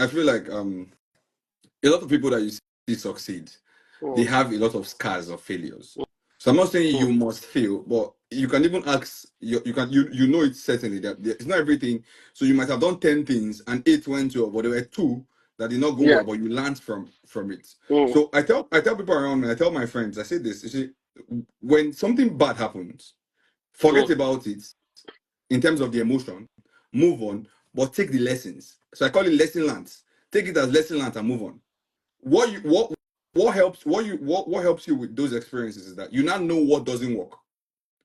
a lot of people that you see succeed, they mm, have a lot of scars of failures. So I'm not saying mm, you must fail, but you can even ask. You know it certainly that it's not everything. So you might have done 10 things and 8 went well, but there were two that did not go yeah, well, but you learned from it. mm, So I tell people around me, I tell my friends, I say this. You see, when something bad happens, forget mm, about it in terms of the emotion, move on, but take the lessons. So I call it lesson learned. Take it as lesson learned and move on. What helps you with those experiences is that you now know what doesn't work.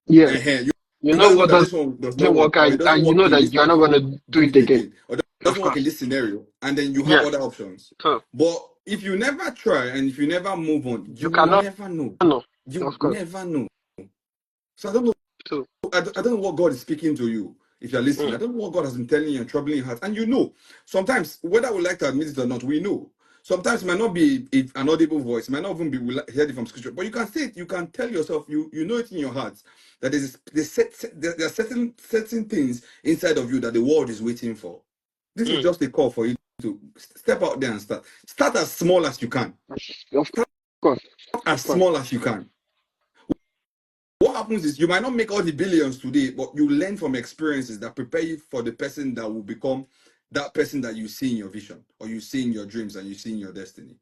yeah. And you You now know know what that this one does not doesn't work, work, or it doesn't and you work know in that this you're not gonna do do it it again. again, or it Of doesn't work in course. this scenario, and then you have Yes. other options. So But if you never try and if you never move on, you you will cannot never know. know. You Of course. never know. So I don't know. So I don't know what God is speaking to you if you're listening. I mm, don't know what God has been telling you and troubling your heart. And sometimes, whether we like to admit it or not, we know. Sometimes it might not be an audible voice, it might not even be heard it from scripture, but you can say it, you can tell yourself, you know it in your heart that there are certain things inside of you that the world is waiting for. This is mm, just a call for you to step out there and start. Start as small as you can. Of Start course, as of course. small as you can. What happens is you might not make all the billions today, but you learn from experiences that prepare you for the person that will become that person that you see in your vision, or you see in your dreams, and you see in your destiny.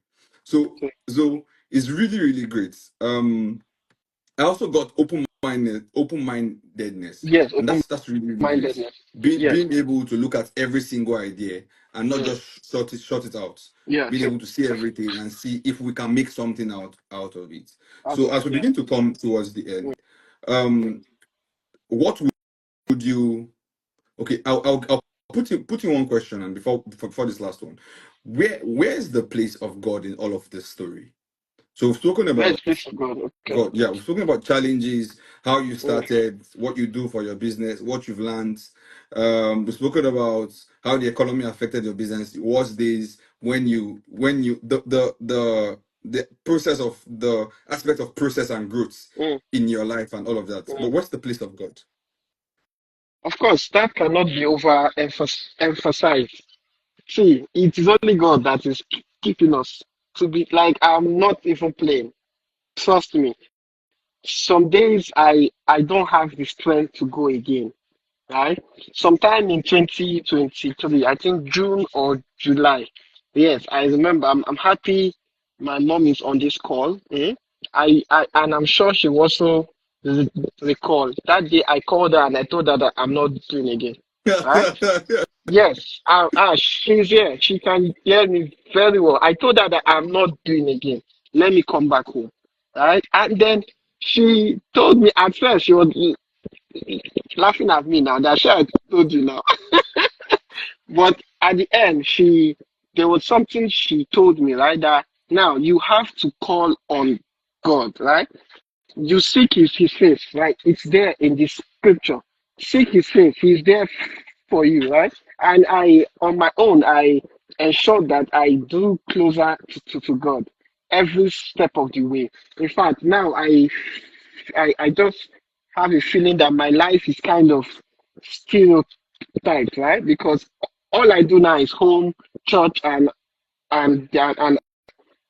So, it's really, really great. I also got open-mindedness, Yes, and open that's really, really great. mindedness. Being Yes. being able to look at every single idea and not Mm. just short it out. Yeah, Being sure. able to see everything and see if we can make something out of it. Out So of as it, we yeah. begin to come towards the Mm. end, what would you? Okay, I'll put you one question, and before this last one, where is the place of God in all of this story? So we've spoken Let's about pray for God. Okay. God, yeah, we're talking about challenges, how you Mm. started, what you do for your business, what you've learned. We've spoken about how the economy affected your business. It was days when you the process of the aspect of process and growth Mm. in your life and all of that. Mm. But what's the place of God? Of course, that cannot be emphasized. See, it is only God that is keeping us to be like I'm not even playing. Trust me. Some days I don't have the strength to go again. Right? Sometime in 2023, I think June or July. Yes, I remember. I'm happy my mom is on this call. I and I'm sure she also recall that day I called her and I told her that I'm not doing again. Right? Yes, she's here. She can hear me very well. I told her that I'm not doing again. Let me come back home. Right? And then she told me at first she was laughing at me now. That sure I told you now. But at the end, there was something she told me, right? That now you have to call on God, right? You seek his face, right? It's there in the scripture. Seek his face. He's there for you, right? And on my own, I ensure that I drew closer to God every step of the way. In fact, now I just have a feeling that my life is kind of stereotyped, right? Because all I do now is home, church, and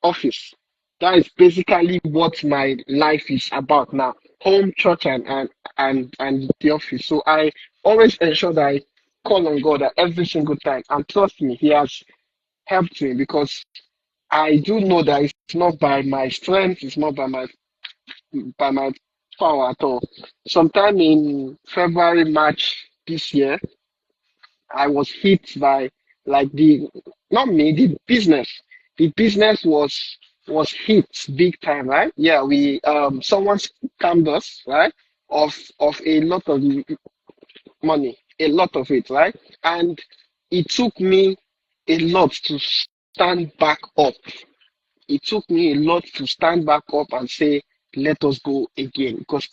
office. That is basically what my life is about now. Home, church, and the office. So I always ensure that I call on God at every single time. And trust me, He has helped me because I do know that it's not by my strength, it's not by my power at all. Sometime in February, March this year, I was hit by like the not me, the business. The business was hit big time, right? Yeah, we someone scammed us, right? Of a lot of money, a lot of it, right? And it took me a lot to stand back up. It took me a lot to stand back up and say, let us go again. Because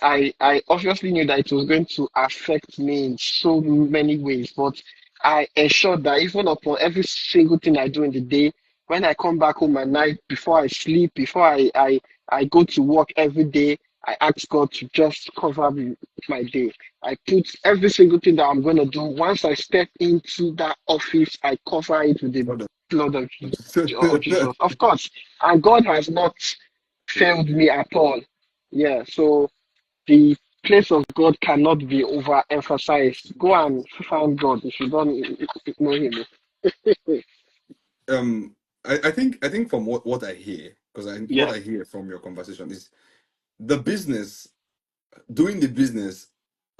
I obviously knew that it was going to affect me in so many ways. But I ensured that even upon every single thing I do in the day, when I come back home at night, before I sleep, before I go to work every day, I ask God to just cover my day. I put every single thing that I'm going to do. Once I step into that office, I cover it with the blood of Jesus. Of course. And God has not failed me at all. Yeah. So the place of God cannot be overemphasized. Go and find God if you don't know Him. um, I think from what I hear, because what Yeah. I hear from your conversation is the business doing the business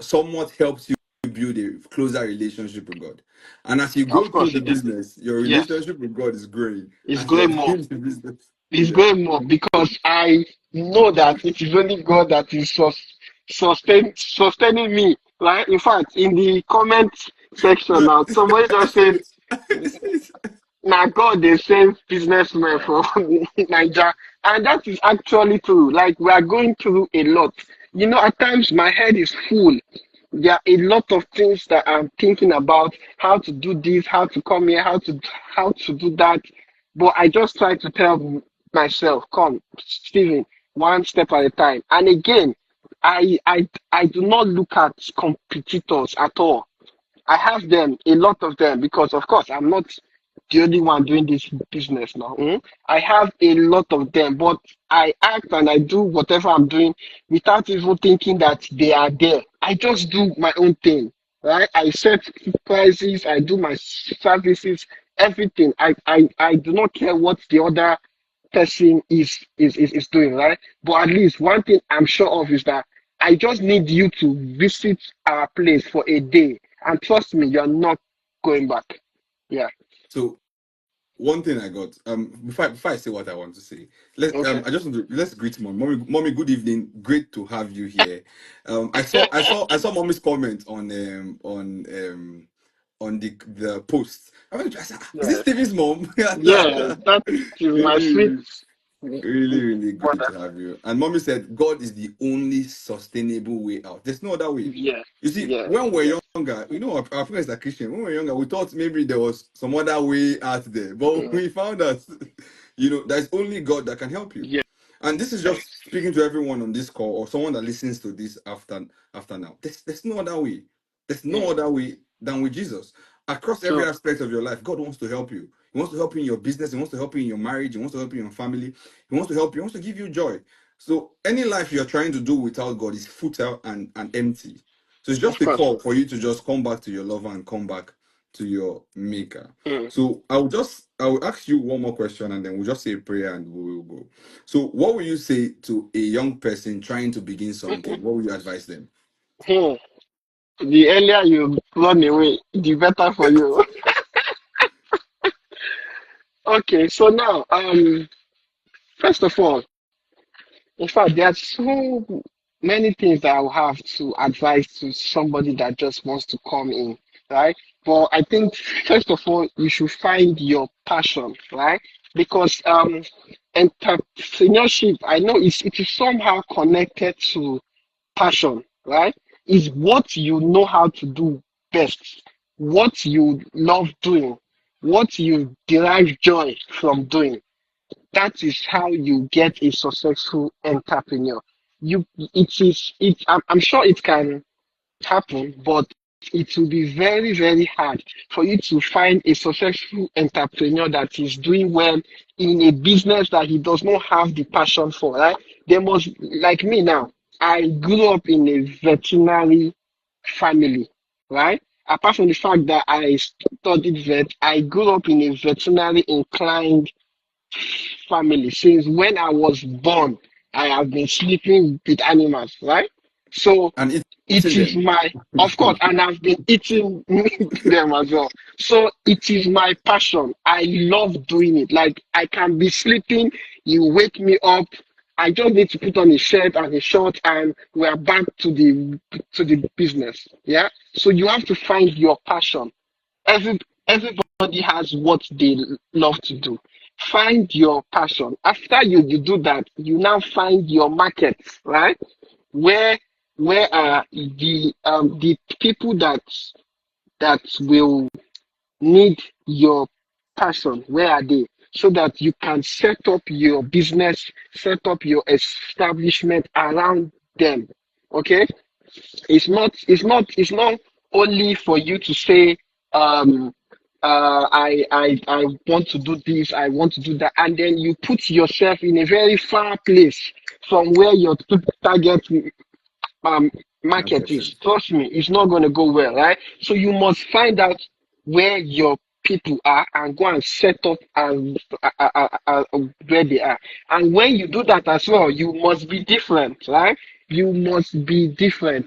somewhat helps you build a closer relationship with God. And as you go Of through course the it does. business, your Yes. relationship with God is growing It's as you are going more. doing the business. It's Yeah. going more because I know that it is only God that is sustaining me. Right? In fact, in the comment section now, somebody I just see said, it. I see it. now God they save businessmen from Niger. And that is actually true. Like we are going through a lot. You know, at times my head is full. There are a lot of things that I'm thinking about, how to do this, how to come here, how to do that. But I just try to tell myself, come, Stephen, one step at a time. And again, I do not look at competitors at all. I have them, a lot of them, because of course I'm not the only one doing this business now. I have a lot of them, but I act and I do whatever I'm doing without even thinking that they are there. I just do my own thing, right? I set prices, I do my services, everything. I do not care what the other person is doing, right? But at least one thing I'm sure of is that I just need you to visit our place for a day, and trust me, you're not going back. Yeah. So one thing I got before I say what I want to say, Okay. I just want to let's greet mommy, good evening, great to have you here. I saw mommy's comment on the post. I said, "Ah, is this Yeah. Stephen's mom?" Yeah. That is my sweet Really, really, really great brother. to have you. And mommy said, God is the only sustainable way out. There's no other way. Yeah. You see, Yeah. when we're younger, our friends are Christian. When we were younger, we thought maybe there was some other way out there. But Mm. we found that, there's only God that can help you. Yes. And this is just speaking to everyone on this call or someone that listens to this after now. There's no other way. There's no Mm. other way than with Jesus. Across every So, aspect of your life, God wants to help you. He wants to help you in your business. He wants to help you in your marriage. He wants to help you in your family. He wants to help you. He wants to give you joy. So any life you're trying to do without God is futile and empty. So it's just of a course. call for you to just come back to your lover and come back to your maker. Mm. So I will ask you one more question and then we'll just say a prayer and we will go. So what will you say to a young person trying to begin something? What will you advise them? Hmm. The earlier you run away, the better for you. Okay. So now, first of all, in fact, there are so many things that I will have to advise to somebody that just wants to come in, right? But I think first of all, you should find your passion, right? Because entrepreneurship, I know it is somehow connected to passion, right? Is what you know how to do best, what you love doing, what you derive joy from doing. That is how you get a successful entrepreneur. I'm sure it can happen, but it will be very, very hard for you to find a successful entrepreneur that is doing well in a business that he does not have the passion for, right? There must, like me now, I grew up in a veterinary family, right? Apart from the fact that I studied vet, I grew up in a veterinary inclined family. Since when I was born, I have been sleeping with animals, right? So And it eating is them. my, of course, and I've been eating them as well. So it is my passion. I love doing it. Like I can be sleeping, you wake me up. I just need to put on a shirt and a short, and we are back to the business. Yeah. So you have to find your passion. Everybody has what they love to do. Find your passion. After you do that, you now find your market, right? Where where are the people that will need your passion? Where are they? So that you can set up your business, set up your establishment around them. Okay? It's not only for you to say um I want to do this, I want to do that, and then you put yourself in a very far place from where your target um market Market is. is. Trust me, it's not going to go well, right? So you must find out where your people are and go and set up and where they are. And when you do that as well, you must be different, right? You must be different.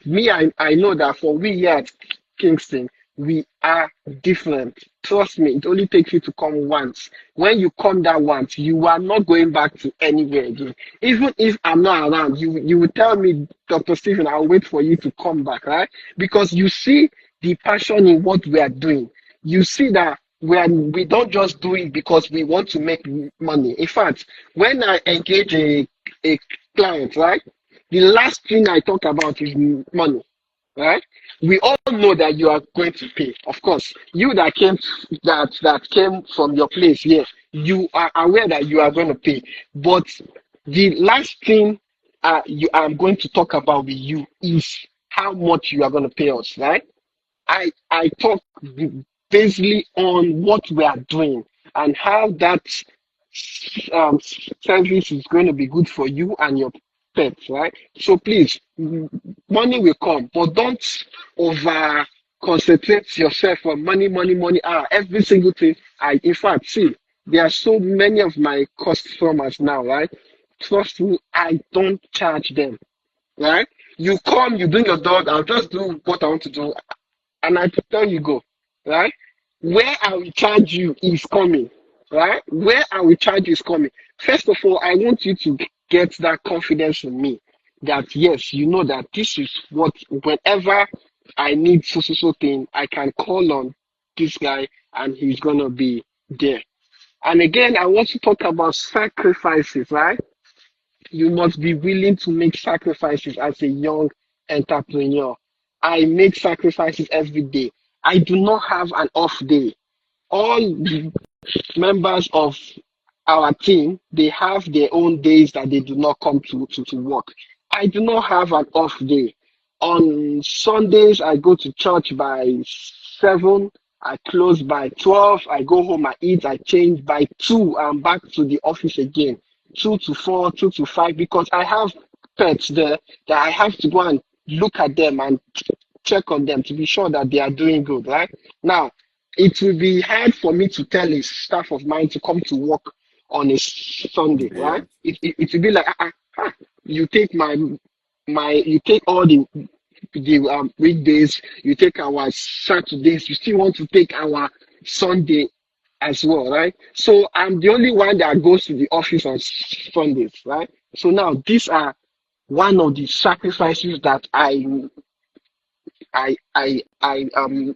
I know that for we here at Kingston, we are different. Trust me, it only takes you to come once. When you come that once, you are not going back to anywhere again. Even if I'm not around, you will tell me, Dr. Stephen, I'll wait for you to come back, right? Because you see the passion in what we are doing. You see that we don't just do it because we want to make money. In fact, when I engage a client, right, the last thing I talk about is money, right? We all know that you are going to pay. Of course, you that came from your place here, you are aware that you are going to pay. But the last thing I'm going to talk about with you is how much you are going to pay us, right? I talk basically on what we are doing. and how that service is going to be good for you and your pet, right? So please, money will come, but don't over concentrate yourself on money, money, money. Every single thing. In fact, see, there are so many of my customers now, right? Trust me, I don't charge them, right? You come, you bring your dog, I'll just do what I want to do, and I tell you go, right? Where I will charge you is coming, right? Where I will charge you is coming. First of all, I want you to get that confidence in me that yes, you know that this is what whenever I need so thing, I can call on this guy and he's gonna be there. And again, I want to talk about sacrifices, right? You must be willing to make sacrifices as a young entrepreneur. I make sacrifices every day. I do not have an off day. All the members of our team, they have their own days that they do not come to work. I do not have an off day. On Sundays, I go to church by 7. I close by 12. I go home, I eat, I change by 2. I'm back to the office again. 2 to 4, 2 to 5, because I have pets there that I have to go and look at them and check on them to be sure that they are doing good, right? Now, it will be hard for me to tell a staff of mine to come to work on a Sunday, Yeah. right? It will be like, you take you take all the weekdays, you take our Saturdays, you still want to take our Sunday as well, right? So I'm the only one that goes to the office on Sundays, right? So now these are one of the sacrifices that I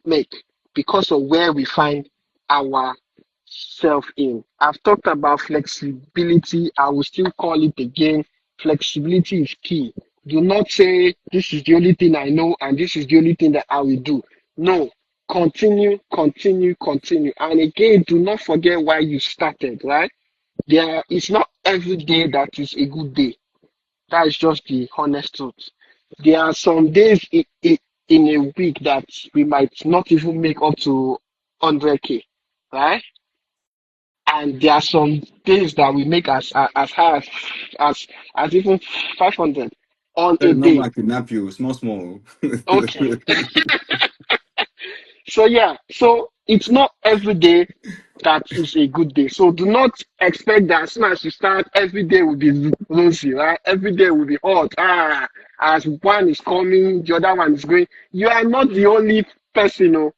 make because of where we find ourselves in. I've talked about flexibility. I will still call it again. Flexibility is key. Do not say this is the only thing I know and this is the only thing that I will do. No, continue, continue, continue. And again, do not forget why you started, right? It's not every day that is a good day. That is just the honest truth. There are some days in a week that we might not even make up to 100K, right? And there are some days that we make as high as even 500 on That a is not day. going to kidnap you. Small, small. Okay. So yeah, so it's not every day that is a good day. So do not expect that as soon as you start, every day will be rosy, right? Every day will be hot. As one is coming, the other one is going. You are not the only person, no.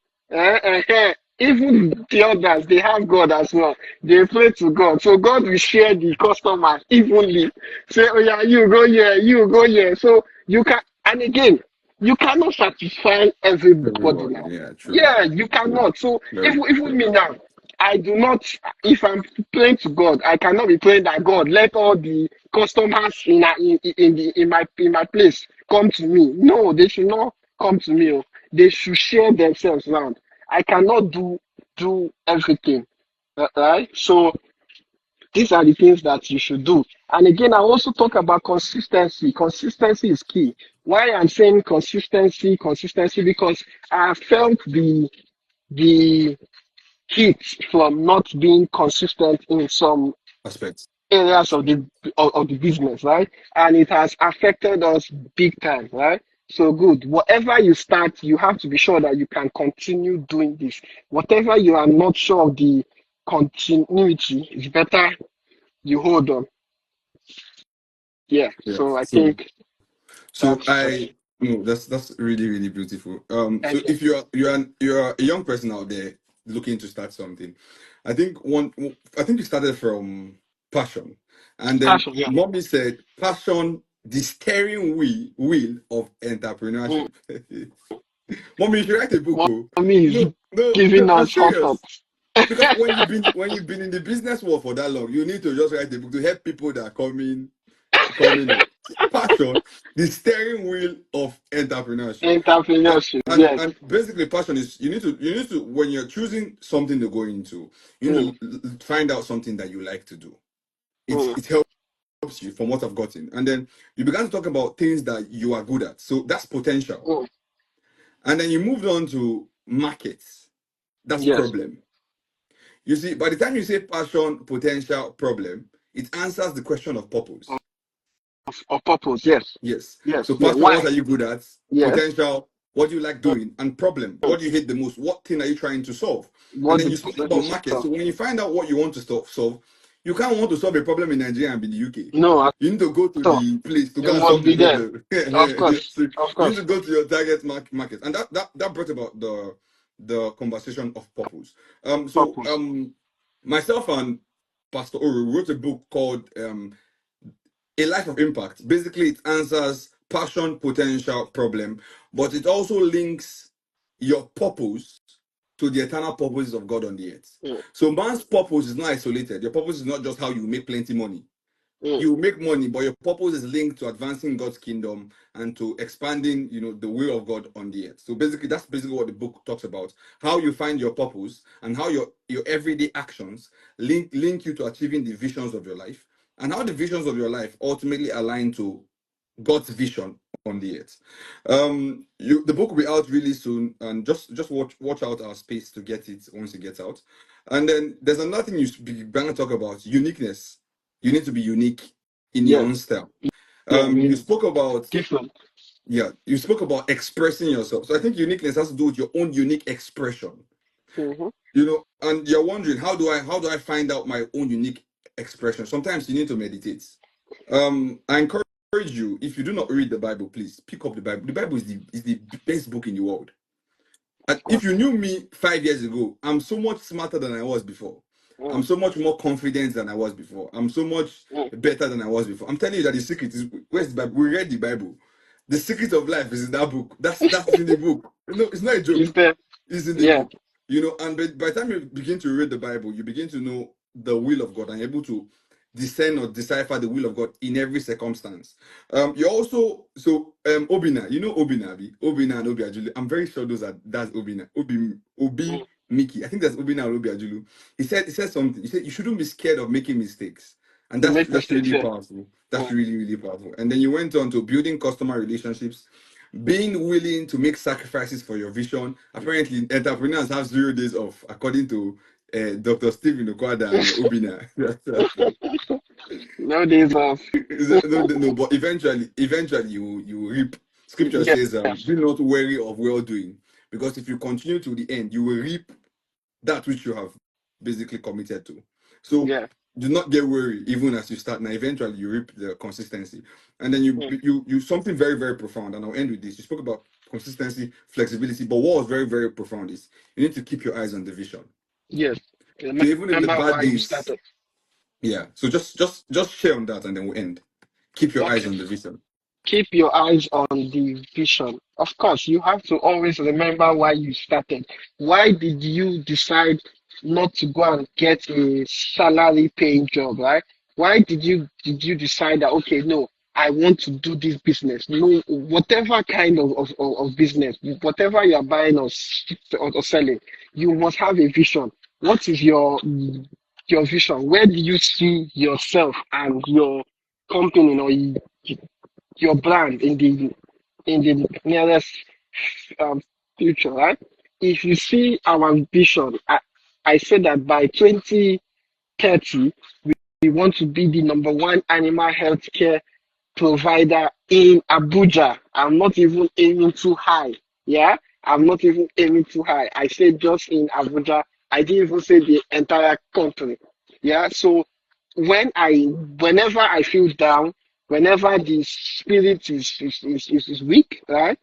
Even the others, they have God as well. They pray to God. So God will share the customers evenly. Say, oh yeah, you go here, you go here. So you can, and again, you cannot satisfy everybody Everybody. now. Yeah, true. Yeah, you True. cannot. So Very even true. me now, I do not. If I'm praying to God, I cannot be praying that God let all the customers in my place come to me. No, they should not come to me. Oh. They should share themselves around. I cannot do everything, right? So these are the things that you should do. And again, I also talk about consistency. Consistency is key. Why I'm saying consistency, because I felt the heat from not being consistent in some Aspects. areas of the business, right? And it has affected us big time, right? So good. Whatever you start, you have to be sure that you can continue doing this. Whatever you are not sure of the continuity, it's better you hold on. Yeah. Yeah. So I So, think so that's I just no, that's really really beautiful. So thank you. if you're a young person out there looking to start something, I think you started from passion, and then Passion, yeah. mommy said passion, the steering wheel of Mm. entrepreneurship. Mommy, you should write a book. Oh. Mommy is No, no, no, giving I'm us hot serious. thoughts. Because when you've been in the business world for that long, you need to just write a book to help people that are coming up. Passion, the steering wheel of entrepreneurship. And, Entrepreneurship, and yes. and basically passion is you need to when you're choosing something to go into, you Mm, need to find out something that you like to do. mm, It helps you from what I've gotten. And then you began to talk about things that you are good at. So that's potential. mm, And then you moved on to markets. That's yes. problem. You see, by the time you say passion, potential, problem, it answers the question of purpose. Of purpose, yes. Yes. Yes. So Yeah. passion, what Why? are you good at? Yes. Potential, what do you like doing? And problem, what do you hate the most? What thing are you trying to solve? And What then the you speak problem about is market. solve. So when you find out what you want to solve, you can't want to solve a problem in Nigeria and be in the UK. No, at You need to go to all. the place to You go and must solve the be there. problem. Of course. So Of you need course. to go to your target market. And that brought about the conversation of purpose. So Purpose. myself and Pastor Uru wrote a book called A Life of Impact. Basically, it answers passion, potential, problem, but it also links your purpose to the eternal purposes of God on the earth. Mm. So man's purpose is not isolated. Your purpose is not just how you make plenty money. Mm. You make money, but your purpose is linked to advancing God's kingdom and to expanding, the will of God on the earth. So basically, that's basically what the book talks about: how you find your purpose and how your everyday actions link you to achieving the visions of your life, and how the visions of your life ultimately align to God's vision on the earth. The book will be out really soon, and just watch out our space to get it once it gets out. And then there's another thing you began to talk about: uniqueness. You need to be unique in your Yes. own style. Yeah. You spoke about Different. expressing yourself. So I think uniqueness has to do with your own unique expression. Mm-hmm. And you're wondering, how do I find out my own unique expression? Sometimes you need to meditate. I encourage you, if you do not read the Bible, please pick up the Bible. The Bible is the best book in the world. And if you knew me 5 years ago, I'm so much smarter than I was before. I'm so much more confident than I was before. I'm so much better than I was before. I'm telling you that the secret is, where's the Bible? We read the Bible. The secret of life is in that book. That's in the book. No, it's not a joke. Is there? It's in the Yeah. book. And by the time you begin to read the Bible, you begin to know the will of God and you're able to discern or decipher the will of God in every circumstance. You also Obina, Obina and Obi Ajulu. I'm very sure that's Obina. Obi Mickey. I think that's Obina and Obi Ajulu. He said something. He said you shouldn't be scared of making mistakes. And To that's make that's mistakes. really Yeah. powerful. That's really, really powerful. And then you went on to building customer relationships, being willing to make sacrifices for your vision. Apparently, entrepreneurs have 0 days off, according to Dr. Stephen Okwada and Obina. No days off. No, but eventually you reap. Scripture Yeah. says, "Be not weary of well doing, because if you continue to the end, you will reap that which you have basically committed to." So Yeah. do not get weary, even as you start. Now, eventually you reap the consistency, and then you something very, very profound. And I'll end with this. You spoke about consistency, flexibility, but what was very, very profound is you need to keep your eyes on the vision. Yes. So even in the Remember bad why you days, started. yeah. So just share on that, and then we'll end. Keep your eyes Okay. on the vision. Keep your eyes on the vision. Of course, you have to always remember why you started. Why did you decide not to go and get a salary paying job, right? Why did you decide that, okay, no, I want to do this business? No, whatever kind of business, whatever you are buying or selling, you must have a vision. What is your vision? Where do you see yourself and your company or your brand in the nearest um, future, right? If you see our vision, I said that by 2030, we want to be the number one animal healthcare provider in Abuja. I'm not even aiming too high. Yeah, I'm not even aiming too high. I said just in Abuja. I didn't even say the entire country. Yeah, so whenever I feel down, whenever the spirit is weak, right?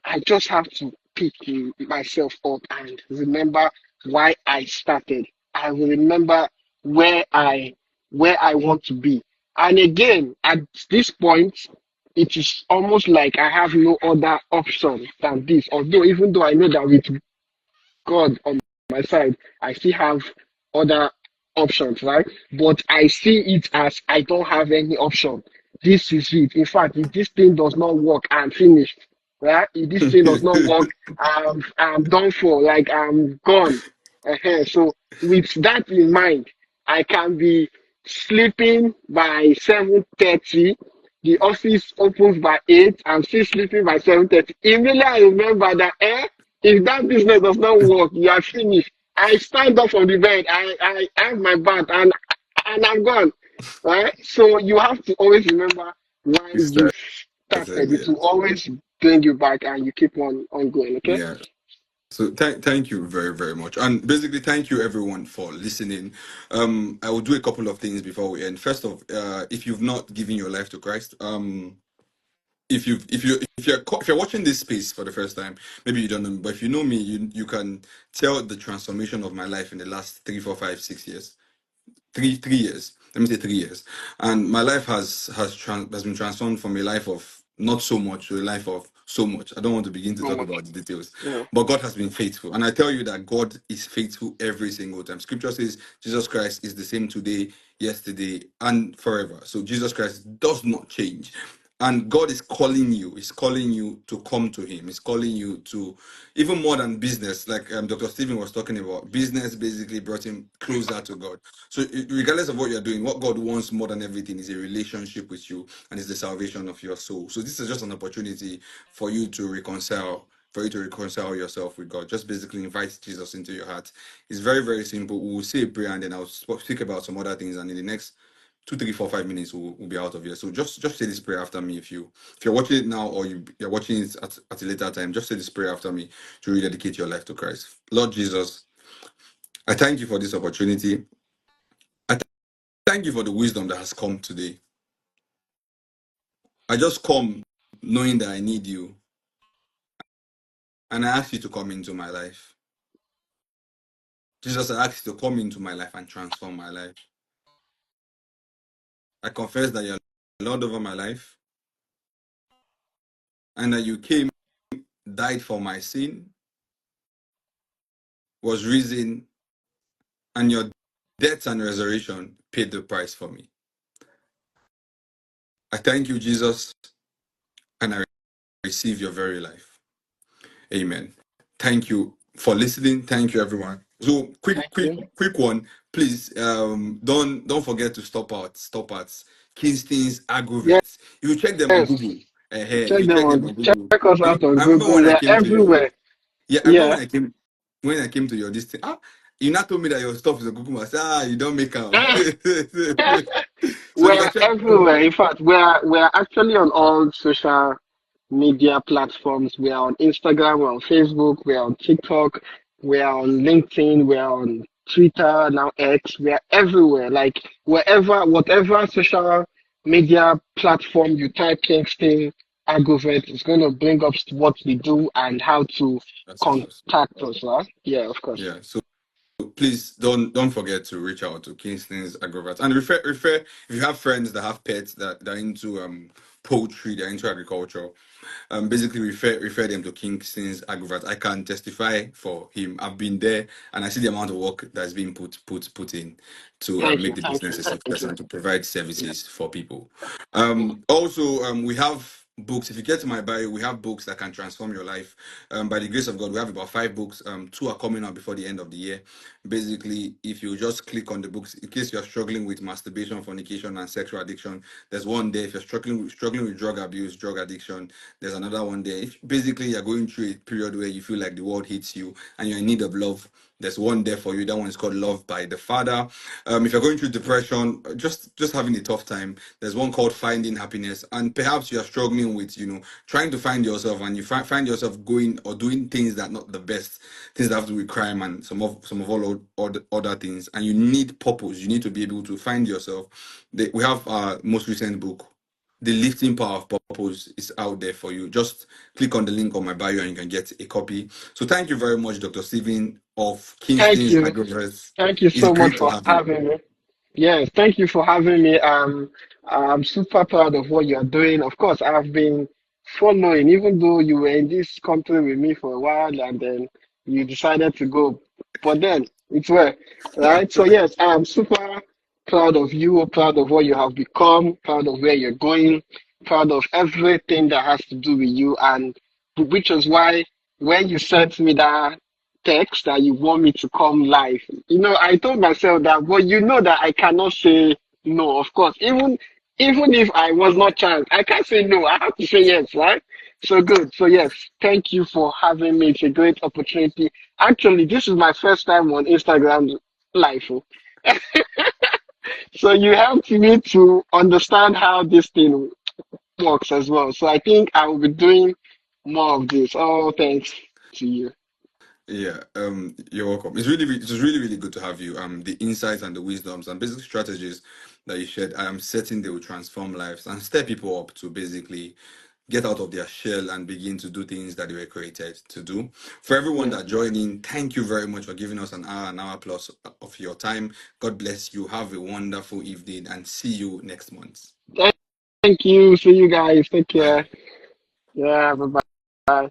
I just have to pick myself up and remember why I started. I will remember where I want to be. And again, at this point, it is almost like I have no other option than this. Although, even though I know that with God on my side, I still have other options, right? But I see it as I don't have any option. This is it. In fact, if this thing does not work, I'm finished, right? If this thing does not work, I'm done for. Like I'm gone. So with that in mind, I can be sleeping by 7:30. The office opens by 8. I'm still sleeping by 7:30. Immediately I remember that if that business does not work, you are finished. I stand up from the bed. I have my bath and I'm gone. Right? So you have to always remember why We you started started. It there. will always bring you back and you keep on going. Okay? Yeah. So thank you very, very much. And basically thank you everyone for listening. I will do a couple of things before we end. First off, if you've not given your life to Christ, if you're watching this space for the first time, maybe you don't know me, but if you know me, you can tell the transformation of my life in the last 3, 4, 5, 6 years. 3 years. Let me say 3 years. And my life has been transformed from a life of not so much to a life of so much. I don't want to begin to So talk much. about the details, Yeah. but God has been faithful. And I tell you that God is faithful every single time. Scripture says Jesus Christ is the same today, yesterday, and forever. So Jesus Christ does not change. And God is calling you. He's calling you to come to Him. He's calling you to even more than business, like Dr. Stephen was talking about. Business basically brought him closer to God. So, regardless of what you're doing, what God wants more than everything is a relationship with you, and is the salvation of your soul. So, this is just an opportunity for you to reconcile. For you to reconcile yourself with God, just basically invite Jesus into your heart. It's very, very simple. We'll say a prayer and then I'll speak about some other things. And in the next 2, 3, 4, 5 minutes, we'll be out of here. So just say this prayer after me. If you're watching it now or you're watching it at a later time, just say this prayer after me to rededicate your life to Christ. Lord Jesus, I thank you for this opportunity. Thank you for the wisdom that has come today. I just come knowing that I need you, and I ask you to come into my life. Jesus, I ask you to come into my life and transform my life. I confess that you're Lord over my life, and that you came, died for my sin, was risen, and your death and resurrection paid the price for me. I thank you, Jesus, and I receive your very life. Amen. Thank you for listening. Thank you, everyone. So Thank you. quick one, please. Don't forget to stop at Kingston's Yes. Agrovets. You check them on Google. Check You them check them on. on Check Google. us out on I remember Google. when I We're came to your everywhere. yeah. I remember Yeah. when I came to your this thing. You not told me that your stuff is on Google. I said, you don't make them. So you We're can check. everywhere. In fact, we're actually on all social media platforms. We are on Instagram, we're on Facebook, we're on TikTok, we're on LinkedIn, we're on Twitter, now X. We're everywhere. Like wherever, whatever social media platform you type Kingston Agrovet, it's going to bring up what we do and how to That's us. contact us. Right? Yeah, of course. Yeah. So please don't forget to reach out to Kingston's Agrovat and refer if you have friends that have pets that are into poultry, they're into agriculture, basically refer them to Kingston's Agrovat. I can testify for him. I've been there and I see the amount of work that's being put in to Thank make you, the thank business you, a thank success you. and to provide Yeah. services for people. Also, we have books. If you get to my bio, we have books that can transform your life. By the grace of God, we have about 5 books. 2 are coming out before the end of the year. Basically, if you just click on the books, in case you're struggling with masturbation, fornication, and sexual addiction, there's one there. If you're struggling with drug abuse, drug addiction, there's another one there. If basically you're going through a period where you feel like the world hates you and you're in need of love, there's one there for you. That one is called Love by the Father. If you're going through depression, just having a tough time, there's one called Finding Happiness. And perhaps you're struggling with, trying to find yourself, and you find yourself going or doing things that are not the best, things that have to do with crime and some of all other things, and you need purpose. You need to be able to find yourself. We have our most recent book, The Lifting Power of Purpose, is out there for you. Just click on the link on my bio and you can get a copy. So thank you very much, Dr. Stephen of Thank Kingston's you. Agroverse. Thank you It's so much great to for have you. having me. Yes, thank you for having me. I'm super proud of what you're doing. Of course, I've been following, even though you were in this country with me for a while and then you decided to go. But then it's well, right? So yes, I'm super proud of you, proud of what you have become, proud of where you're going, proud of everything that has to do with you, and which is why when you sent me that text that you want me to come live. I told myself that, but that I cannot say no, of course. Even if I was not charged, I can't say no. I have to say yes, right? So good. So yes, thank you for having me. It's a great opportunity. Actually, this is my first time on Instagram live. Oh. So you helped me to understand how this thing works as well. So I think I will be doing more of this. Oh, thanks to you. Yeah, you're welcome. It was really, really good to have you. The insights and the wisdoms and basic strategies that you shared, I am certain they will transform lives and stir people up to basically get out of their shell and begin to do things that they were created to do. For everyone Yeah. that joined in, thank you very much for giving us an hour plus of your time. God bless you. Have a wonderful evening and see you next month. Thank you. See you guys. Take Bye. care. Yeah. Bye bye.